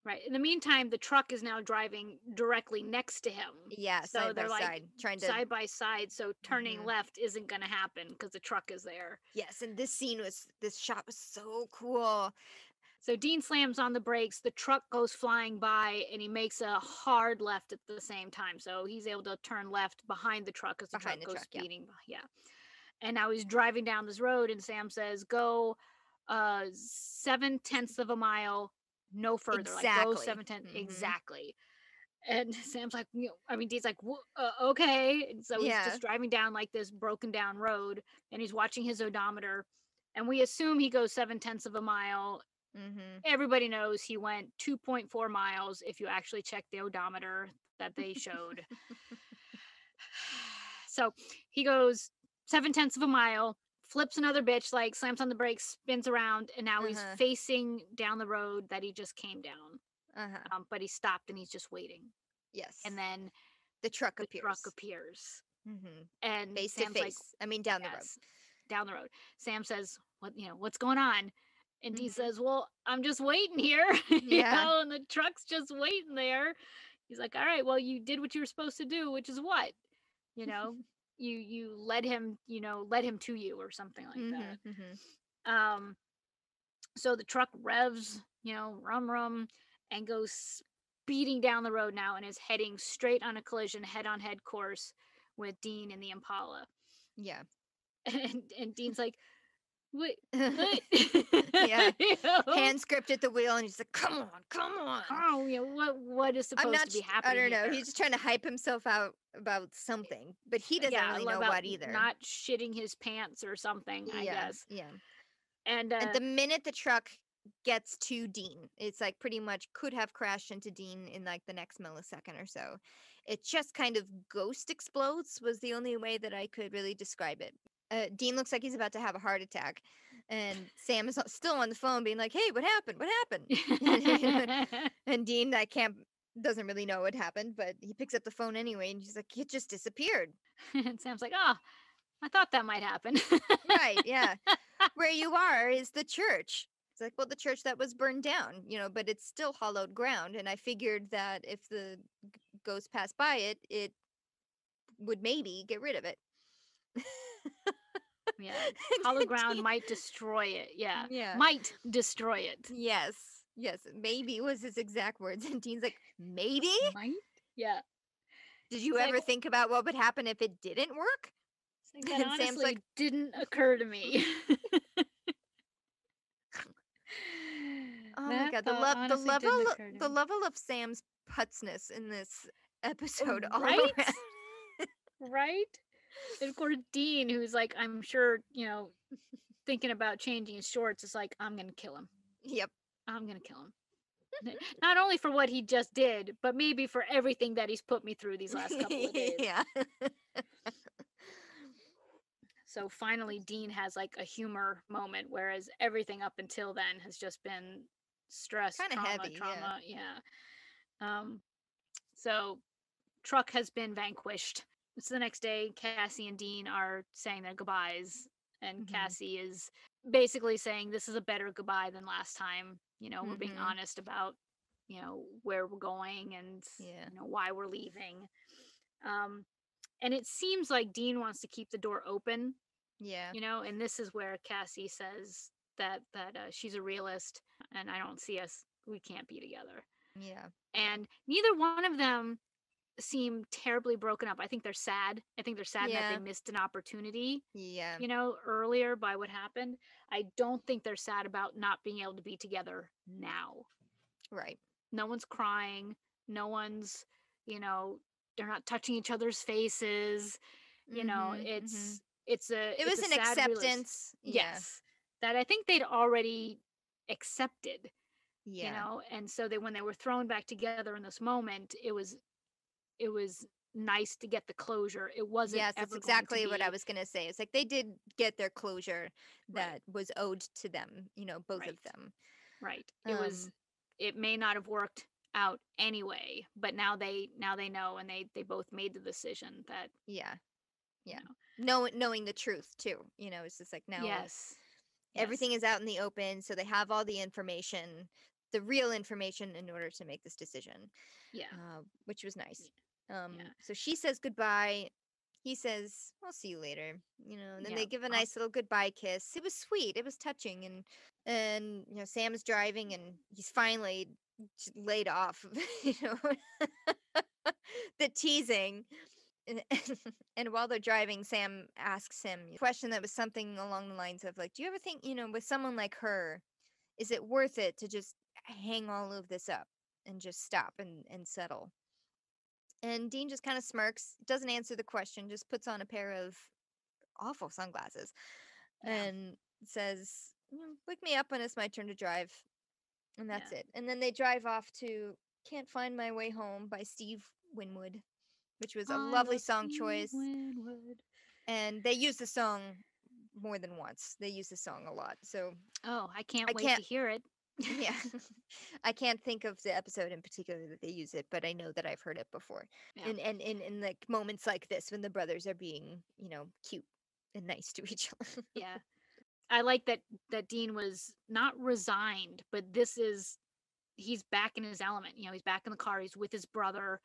Speaker 2: Right. In the meantime, the truck is now driving directly next to him.
Speaker 1: Yeah,
Speaker 2: so
Speaker 1: side
Speaker 2: they're
Speaker 1: by
Speaker 2: like
Speaker 1: side, trying to
Speaker 2: side by side. So turning left isn't going to happen because the truck is there.
Speaker 1: Yes, and this shot was so cool.
Speaker 2: So Dean slams on the brakes, the truck goes flying by, and he makes a hard left at the same time. So he's able to turn left behind the truck as the truck goes speeding. Yeah. And now he's driving down this road, and Sam says, "Go 7/10 of a mile, no further."
Speaker 1: Exactly.
Speaker 2: Like, go 7/10 exactly. And Sam's like, Dean's like, "Okay." And so he's just driving down like this broken down road, and he's watching his odometer, and we assume he goes 7/10 of a mile. Everybody knows he went 2.4 miles if you actually check the odometer that they showed. So he goes 7/10 of a mile, flips another bitch, like slams on the brakes, spins around, and now he's facing down the road that he just came down. But he stopped and he's just waiting.
Speaker 1: Yes.
Speaker 2: And then
Speaker 1: the truck appears.
Speaker 2: And
Speaker 1: face
Speaker 2: Sam's
Speaker 1: to face.
Speaker 2: like,
Speaker 1: down the road.
Speaker 2: Down the road. Sam says, what's going on?" And Dee says, "Well, I'm just waiting here." And the truck's just waiting there. He's like, "All right, well, you did what you were supposed to do, which is what? You led him to you or something like that." So the truck revs, rum, and goes speeding down the road now and is heading straight on a collision head-on-head course with Dean in the Impala.
Speaker 1: Yeah.
Speaker 2: And Dean's like, "Wait,
Speaker 1: what? Yeah. Hands gripped at the wheel, and he's like, come on.
Speaker 2: Oh, what is supposed to be happening?
Speaker 1: I don't know.
Speaker 2: Here?
Speaker 1: He's just trying to hype himself out about something, but he doesn't really know what either.
Speaker 2: Not shitting his pants or something, I guess.
Speaker 1: Yeah.
Speaker 2: And
Speaker 1: the minute the truck gets to Dean, it's like pretty much could have crashed into Dean in like the next millisecond or so. It just kind of ghost explodes was the only way that I could really describe it. Dean looks like he's about to have a heart attack, and Sam is still on the phone being like, "Hey, what happened?" And Dean doesn't really know what happened, but he picks up the phone anyway, and he's like, "It just disappeared."
Speaker 2: And Sam's like, "Oh, I thought that might happen."
Speaker 1: Right, yeah. Where you are is the church. It's like, well, the church that was burned down, but it's still hollowed ground, and I figured that if the ghost passed by it, it would maybe get rid of it.
Speaker 2: Yeah, hollow ground might destroy it. Yeah, might destroy it.
Speaker 1: Yes, maybe was his exact words. And Dean's like, maybe?
Speaker 2: Might? Yeah.
Speaker 1: Did you ever think about what would happen if it didn't work?
Speaker 2: Like, that honestly Sam's like, didn't occur to me.
Speaker 1: Oh my god, the level of Sam's putzness in this episode all around.
Speaker 2: Right? And of course, Dean, who's like, I'm sure, thinking about changing his shorts, is like, I'm going to kill him.
Speaker 1: Yep.
Speaker 2: I'm going to kill him. Not only for what he just did, but maybe for everything that he's put me through these last couple of days.
Speaker 1: Yeah.
Speaker 2: So finally, Dean has like a humor moment, whereas everything up until then has just been stress, trauma. Yeah. So truck has been vanquished. It's the next day. Cassie and Dean are saying their goodbyes, and Cassie is basically saying this is a better goodbye than last time. We're being honest about, where we're going and why we're leaving. And it seems like Dean wants to keep the door open,
Speaker 1: Yeah.
Speaker 2: and this is where Cassie says that she's a realist, and I don't see us. We can't be together.
Speaker 1: Yeah.
Speaker 2: And neither one of them seem terribly broken up. I think they're sad. I think they're sad that they
Speaker 1: Yeah.
Speaker 2: missed an opportunity,
Speaker 1: Yeah.
Speaker 2: earlier by what happened. I don't think they're sad about not being able to be together now.
Speaker 1: Right.
Speaker 2: No one's crying. No one's, you know, they're not touching each other's faces.
Speaker 1: Mhm. Mhm. It
Speaker 2: It's
Speaker 1: was
Speaker 2: a
Speaker 1: an
Speaker 2: sad realization.
Speaker 1: acceptance. Yeah.
Speaker 2: Yes. That I think they'd already accepted,
Speaker 1: Yeah.
Speaker 2: and so they when they were thrown back together in this moment, it was nice to get the closure. It wasn't
Speaker 1: Yes, that's
Speaker 2: ever going to
Speaker 1: exactly what I
Speaker 2: be
Speaker 1: was going to say. It's like they did get their closure
Speaker 2: right.
Speaker 1: that was owed to them, both of
Speaker 2: Right.
Speaker 1: them.
Speaker 2: Right.
Speaker 1: Um
Speaker 2: It may not have worked out anyway, but now they know, and they both made the decision that,
Speaker 1: yeah.
Speaker 2: you
Speaker 1: Yeah.
Speaker 2: know.
Speaker 1: Knowing the truth too. It's just like now
Speaker 2: Yes. Yes.
Speaker 1: everything is out in the open, so they have all the information, the real information in order to make this decision.
Speaker 2: Yeah.
Speaker 1: Which was nice.
Speaker 2: Yeah.
Speaker 1: So she says goodbye. He says, "I'll see you later." And then
Speaker 2: Yeah.
Speaker 1: they give a nice little goodbye kiss. It was sweet. It was touching, and Sam's driving, and he's finally laid off. You know, the teasing. And, and while they're driving, Sam asks him a question that was something along the lines of like, "Do you ever think, with someone like her, is it worth it to just hang all of this up and just stop and settle?" And Dean just kind of smirks, doesn't answer the question, just puts on a pair of awful sunglasses
Speaker 2: Yeah.
Speaker 1: and says, "Wake me up when it's my turn to drive." And that's
Speaker 2: Yeah.
Speaker 1: it. And then they drive off to Can't Find My Way Home by Steve Winwood, which was a
Speaker 2: I
Speaker 1: lovely
Speaker 2: love
Speaker 1: song
Speaker 2: Steve
Speaker 1: choice.
Speaker 2: Winwood.
Speaker 1: And they use the song more than once. They use the song a lot. So
Speaker 2: Oh, I can't
Speaker 1: I
Speaker 2: wait to
Speaker 1: can't,
Speaker 2: hear it.
Speaker 1: yeah, I can't think of the episode in particular that they use it, but I know that I've heard it before.
Speaker 2: Yeah.
Speaker 1: And in like moments like this when the brothers are being, cute and nice to each other.
Speaker 2: Yeah. I like that Dean was not resigned, but he's back in his element. He's back in the car. He's with his brother,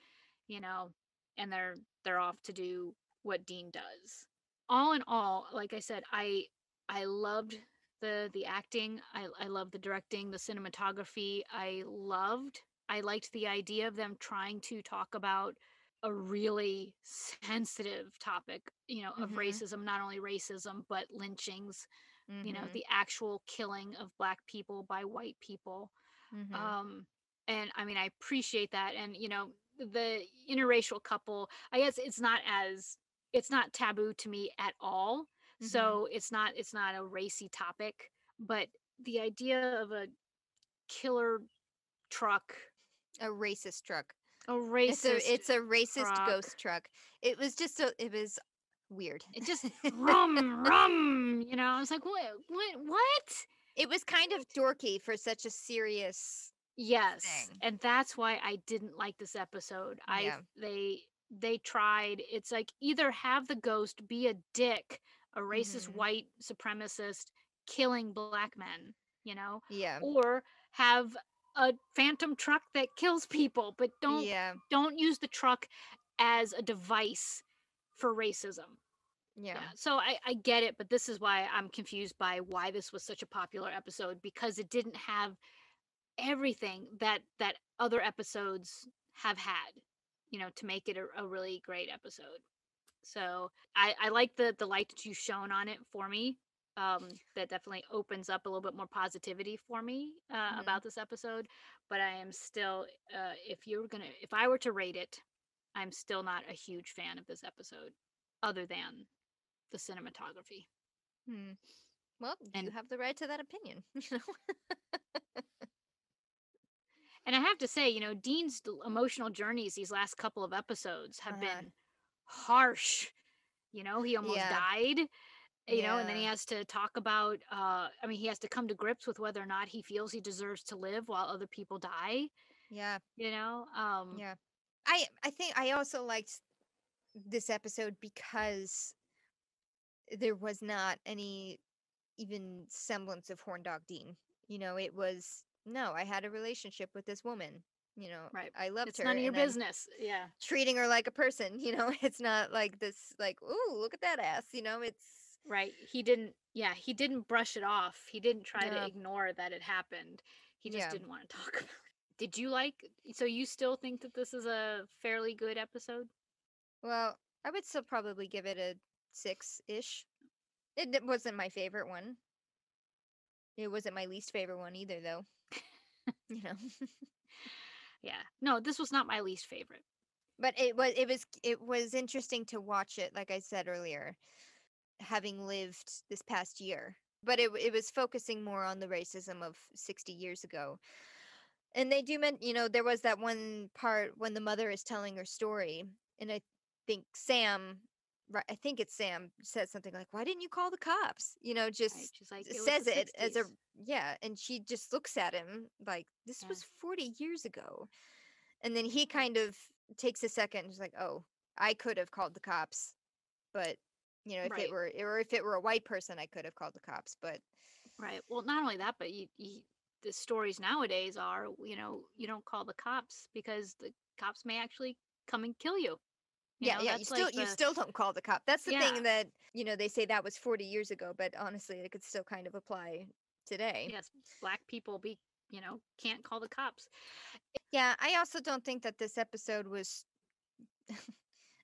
Speaker 2: you know, and they're off to do what Dean does. All in all, like I said, I loved the acting. I loved the directing, the cinematography. I liked the idea of them trying to talk about a really sensitive topic, of
Speaker 1: Mhm.
Speaker 2: racism, not only racism, but lynchings,
Speaker 1: Mhm.
Speaker 2: the actual killing of black people by white people.
Speaker 1: Mhm.
Speaker 2: um and I mean, I appreciate that. And the interracial couple, I guess it's not taboo to me at all,
Speaker 1: Mhm.
Speaker 2: so it's not a racy topic. But the idea of a killer truck,
Speaker 1: A racist truck.
Speaker 2: a
Speaker 1: It's a
Speaker 2: racist
Speaker 1: it's a racist
Speaker 2: truck,
Speaker 1: ghost truck. It was weird.
Speaker 2: it just rum rum, I was like, what?
Speaker 1: It was kind of dorky for such a serious
Speaker 2: Yes,
Speaker 1: thing.
Speaker 2: and that's why I didn't like this episode. I
Speaker 1: Yeah.
Speaker 2: they tried. It's like, either have the ghost be a dick, a racist
Speaker 1: Mhm.
Speaker 2: white supremacist killing black men, you know,
Speaker 1: Yeah.
Speaker 2: or have a phantom truck that kills people, but don't
Speaker 1: Yeah.
Speaker 2: don't use the truck as a device for racism.
Speaker 1: Yeah.
Speaker 2: Yeah, so I get it, but this is why I'm confused by why this was such a popular episode, because it didn't have everything that other episodes have had, to make it a really great episode. So I like the light that you've shown on it for me. That definitely opens up a little bit more positivity for me,
Speaker 1: Mhm.
Speaker 2: about this episode. But I am still, if I were to rate it, I'm still not a huge fan of this episode, other than the cinematography.
Speaker 1: Hmm. Well, you
Speaker 2: And
Speaker 1: have the right to that opinion.
Speaker 2: And I have to say, Dean's emotional journeys these last couple of episodes have
Speaker 1: Uh-huh.
Speaker 2: been harsh. He almost
Speaker 1: Yeah.
Speaker 2: died, and then he
Speaker 1: Yeah.
Speaker 2: has to talk about, I mean, he has to come to grips with whether or not he feels he deserves to live while other people die,
Speaker 1: Yeah.
Speaker 2: you know? Um,
Speaker 1: Yeah. I think I also liked this episode because there was not any even semblance of Horn Dog Dean. It was no, I had a relationship with this woman. You know,
Speaker 2: Right.
Speaker 1: I loved
Speaker 2: It's
Speaker 1: her,
Speaker 2: none of your
Speaker 1: and I'm
Speaker 2: business. Yeah.
Speaker 1: treating her like a person. You know, it's not like this, like, ooh, look at that ass. You know, it's
Speaker 2: Right. He didn't brush it off. He didn't try to
Speaker 1: uh,
Speaker 2: ignore that it happened. He just
Speaker 1: yeah.
Speaker 2: didn't want to talk about it. Did you so you still think that this is a fairly good episode?
Speaker 1: Well, I would still probably give it a 6-ish. It wasn't my favorite one. It wasn't my least favorite one either, though. You know,
Speaker 2: Yeah. No, this was not my least favorite.
Speaker 1: but it was interesting to watch it. Like I said earlier, having lived this past year, but it was focusing more on the racism of 60 years ago. And they do meant, there was that one part when the mother is telling her story, and think Sam, I think it's Sam, says something like, "Why didn't you call the cops?"
Speaker 2: Right.
Speaker 1: Just
Speaker 2: She's like, it was the
Speaker 1: says it as a,
Speaker 2: 60s.
Speaker 1: yeah, and she just looks at him like, this
Speaker 2: Yeah.
Speaker 1: was 40 years ago. And then he kind of takes a second and is like, "Oh, I could have called the cops, but
Speaker 2: Right.
Speaker 1: if it were a white person, I could have called the cops, but
Speaker 2: Right. Well, not only that, but the stories nowadays are, you don't call the cops because the cops may actually come and kill you.
Speaker 1: yeah, yeah,
Speaker 2: That's like
Speaker 1: you still don't call the cop." That's the
Speaker 2: yeah,
Speaker 1: thing that, they say that was 40 years ago, but honestly, it could still kind of apply today.
Speaker 2: yes, black people can't call the cops.
Speaker 1: Yeah, I also don't think that this episode was,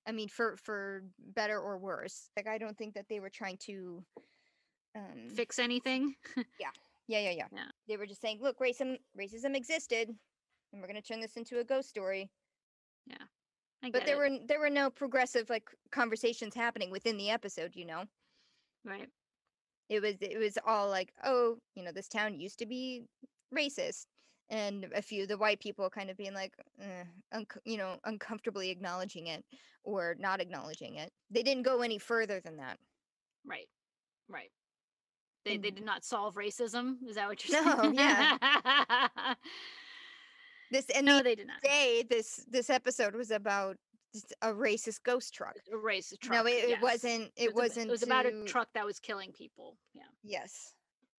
Speaker 1: I mean, for better or worse. Like, I don't think that they were trying to, um,
Speaker 2: Fix anything.
Speaker 1: yeah, yeah, yeah, yeah.
Speaker 2: Yeah.
Speaker 1: They were just saying, "Look, racism existed, and we're gonna turn this into a ghost story."
Speaker 2: Yeah. I
Speaker 1: But
Speaker 2: get it.
Speaker 1: there were no progressive, like, conversations happening within the episode.
Speaker 2: Right.
Speaker 1: It was all like, "Oh, this town used to be racist," and a few of the white people kind of being like, uncomfortably acknowledging it or not acknowledging it. They didn't go any further than that.
Speaker 2: Right. Right. They
Speaker 1: And
Speaker 2: did not solve racism. Is that what you're
Speaker 1: no, yeah,
Speaker 2: saying?
Speaker 1: this and the
Speaker 2: No, they did not.
Speaker 1: day this episode was about just a racist ghost truck.
Speaker 2: A racist
Speaker 1: No,
Speaker 2: truck.
Speaker 1: it
Speaker 2: Yes.
Speaker 1: wasn't.
Speaker 2: It
Speaker 1: It
Speaker 2: was it
Speaker 1: wasn't
Speaker 2: was about a
Speaker 1: to.
Speaker 2: truck that was killing people. Yeah.
Speaker 1: Yes.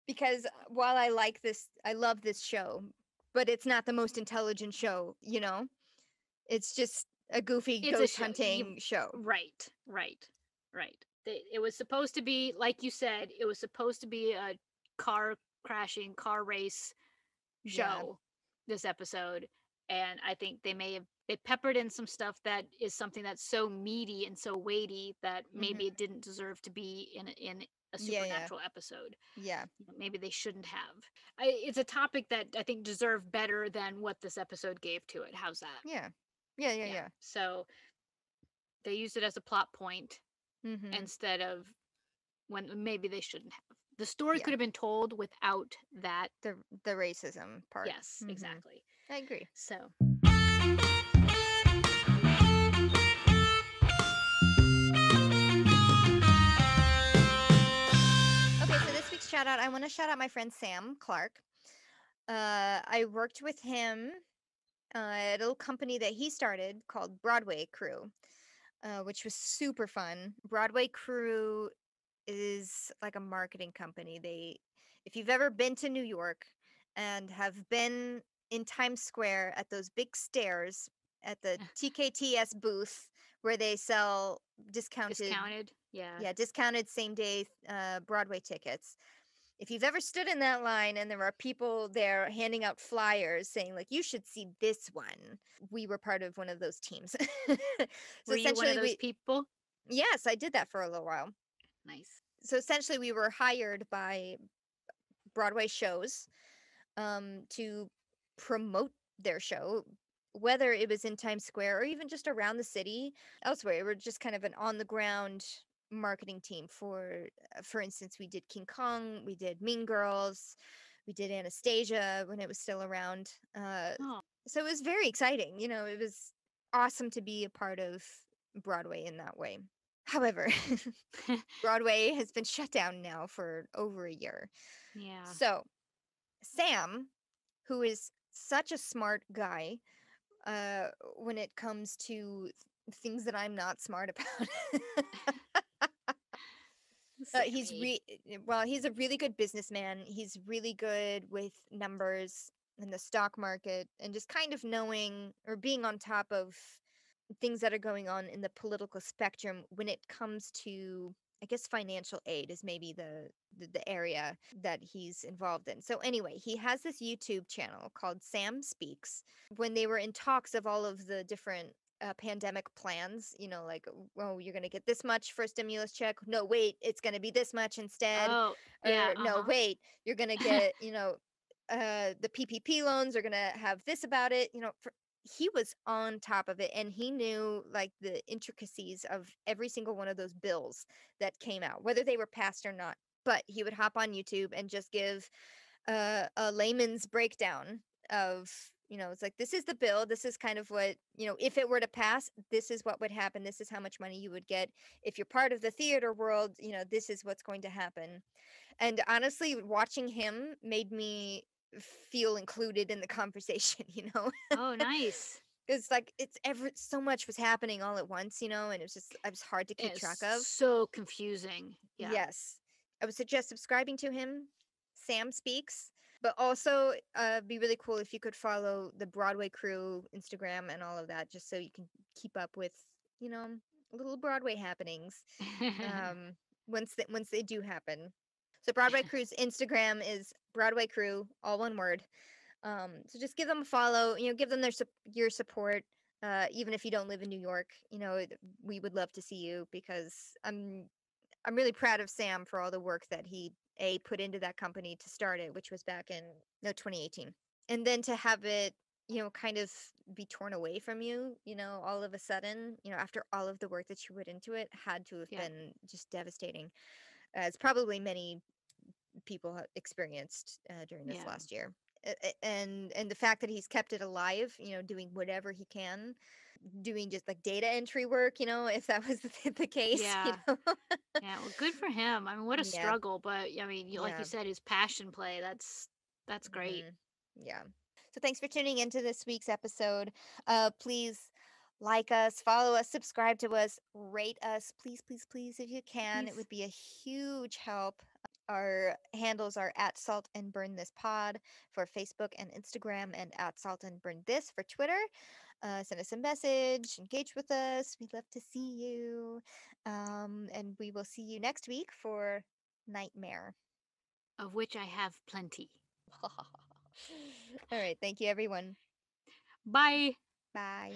Speaker 1: Because while I love this show, but it's not the most intelligent show. It's just a goofy
Speaker 2: It's a
Speaker 1: ghost
Speaker 2: show.
Speaker 1: hunting show.
Speaker 2: Right, right, right. It was supposed to be, like you said, it was supposed to be a car crashing, car race
Speaker 1: Yeah.
Speaker 2: show, this episode. And I think they peppered in some stuff that is something that's so meaty and so weighty that
Speaker 1: Hmm.
Speaker 2: maybe it didn't deserve to be in a
Speaker 1: Yeah, yeah.
Speaker 2: supernatural episode.
Speaker 1: Yeah.
Speaker 2: Maybe they shouldn't have. It's a topic that I think deserved better than what this episode gave to it. How's that?
Speaker 1: Yeah. Yeah, yeah,
Speaker 2: Yeah.
Speaker 1: yeah.
Speaker 2: So they used it as a plot point
Speaker 1: Mhm.
Speaker 2: instead of when maybe they shouldn't have. The story
Speaker 1: Yeah.
Speaker 2: could have been told without that.
Speaker 1: The racism part.
Speaker 2: Yes,
Speaker 1: Mhm.
Speaker 2: exactly.
Speaker 1: I agree.
Speaker 2: So,
Speaker 1: Okay, so this week's shout out, I want to shout out my friend Sam Clark. I worked with him at a little company that he started called Broadway Crew, which was super fun. Broadway Crew is like a marketing company. If you've ever been to New York and have been in Times Square at those big stairs at the TKTS booth where they sell discounted,
Speaker 2: discounted. Yeah.
Speaker 1: yeah, discounted same day Broadway tickets. If you've ever stood in that line and there are people there handing out flyers saying, like, you should see this one, we were part of one of those teams. So
Speaker 2: Were you one of
Speaker 1: essentially,
Speaker 2: those people?
Speaker 1: yes, I did that for a little while.
Speaker 2: Nice.
Speaker 1: So essentially, we were hired by Broadway shows to promote their show, whether it was in Times Square or even just around the city, elsewhere. We're just kind of an on the ground marketing team for instance, we did King Kong, we did Mean Girls, we did Anastasia when it was still around.
Speaker 2: Oh,
Speaker 1: So it was very exciting. It was awesome to be a part of Broadway in that way. However, Broadway has been shut down now for over a year.
Speaker 2: yeah.
Speaker 1: So Sam, who is such a smart guy, when it comes to things that I'm not smart about. He's
Speaker 2: Sammy.
Speaker 1: well, he's a really good businessman. He's really good with numbers. and the stock market, and just kind of knowing or being on top of things that are going on in the political spectrum when it comes to, I guess, financial aid is maybe the area that he's involved in. So anyway, he has this YouTube channel called Sam Speaks. When they were in talks of all of the different pandemic plans, like, oh, you're going to get this much for a stimulus check. No, wait, it's going to be this much instead.
Speaker 2: Oh, yeah,
Speaker 1: Or no, wait, you're going to get, the PPP loans are going to have this about it. He was on top of it, and he knew like the intricacies of every single one of those bills that came out, whether they were passed or not. But he would hop on YouTube and just give a layman's breakdown of, it's like, this is the bill, this is kind of what, if it were to pass, this is what would happen, this is how much money you would get. If you're part of the theater world, this is what's going to happen. And honestly, watching him made me feel included in the conversation,
Speaker 2: Oh, nice.
Speaker 1: It's like so much was happening all at once, and it was hard to keep track
Speaker 2: It's
Speaker 1: of.
Speaker 2: so confusing. Yeah.
Speaker 1: Yes. I would suggest subscribing to him, Sam Speaks, but also be really cool if you could follow the Broadway crew Instagram and all of that, just so you can keep up with, little Broadway happenings once they do happen. So Broadway Crew's Instagram is Broadway Crew, all one word. So just give them a follow, give them your support. Even if you don't live in New York, we would love to see you, because I'm really proud of Sam for all the work that he put into that company to start it, which was back in 2018. And then to have it, kind of be torn away from you, all of a sudden, after all of the work that you put into it, had to have
Speaker 2: Yeah.
Speaker 1: been just devastating, as probably many people experienced during this last year. And the fact that he's kept it alive, doing whatever he can, doing just like data entry work, if that was the case.
Speaker 2: Yeah. Yeah, well, good for him. I mean, what a
Speaker 1: Yeah.
Speaker 2: struggle, but I mean, like you said, his passion play, that's great.
Speaker 1: Yeah. So thanks for tuning into this week's episode. Please like us, follow us, subscribe to us, rate us, please, please, please, if you can.
Speaker 2: Please.
Speaker 1: It would be a huge help. Our handles are at Salt and Burn This Pod for Facebook and Instagram, and at Salt and Burn This for Twitter. Send us a message, engage with us. We'd love to see you. And we will see you next week for Nightmare.
Speaker 2: Of which I have plenty.
Speaker 1: All right. Thank you, everyone.
Speaker 2: Bye.
Speaker 1: Bye.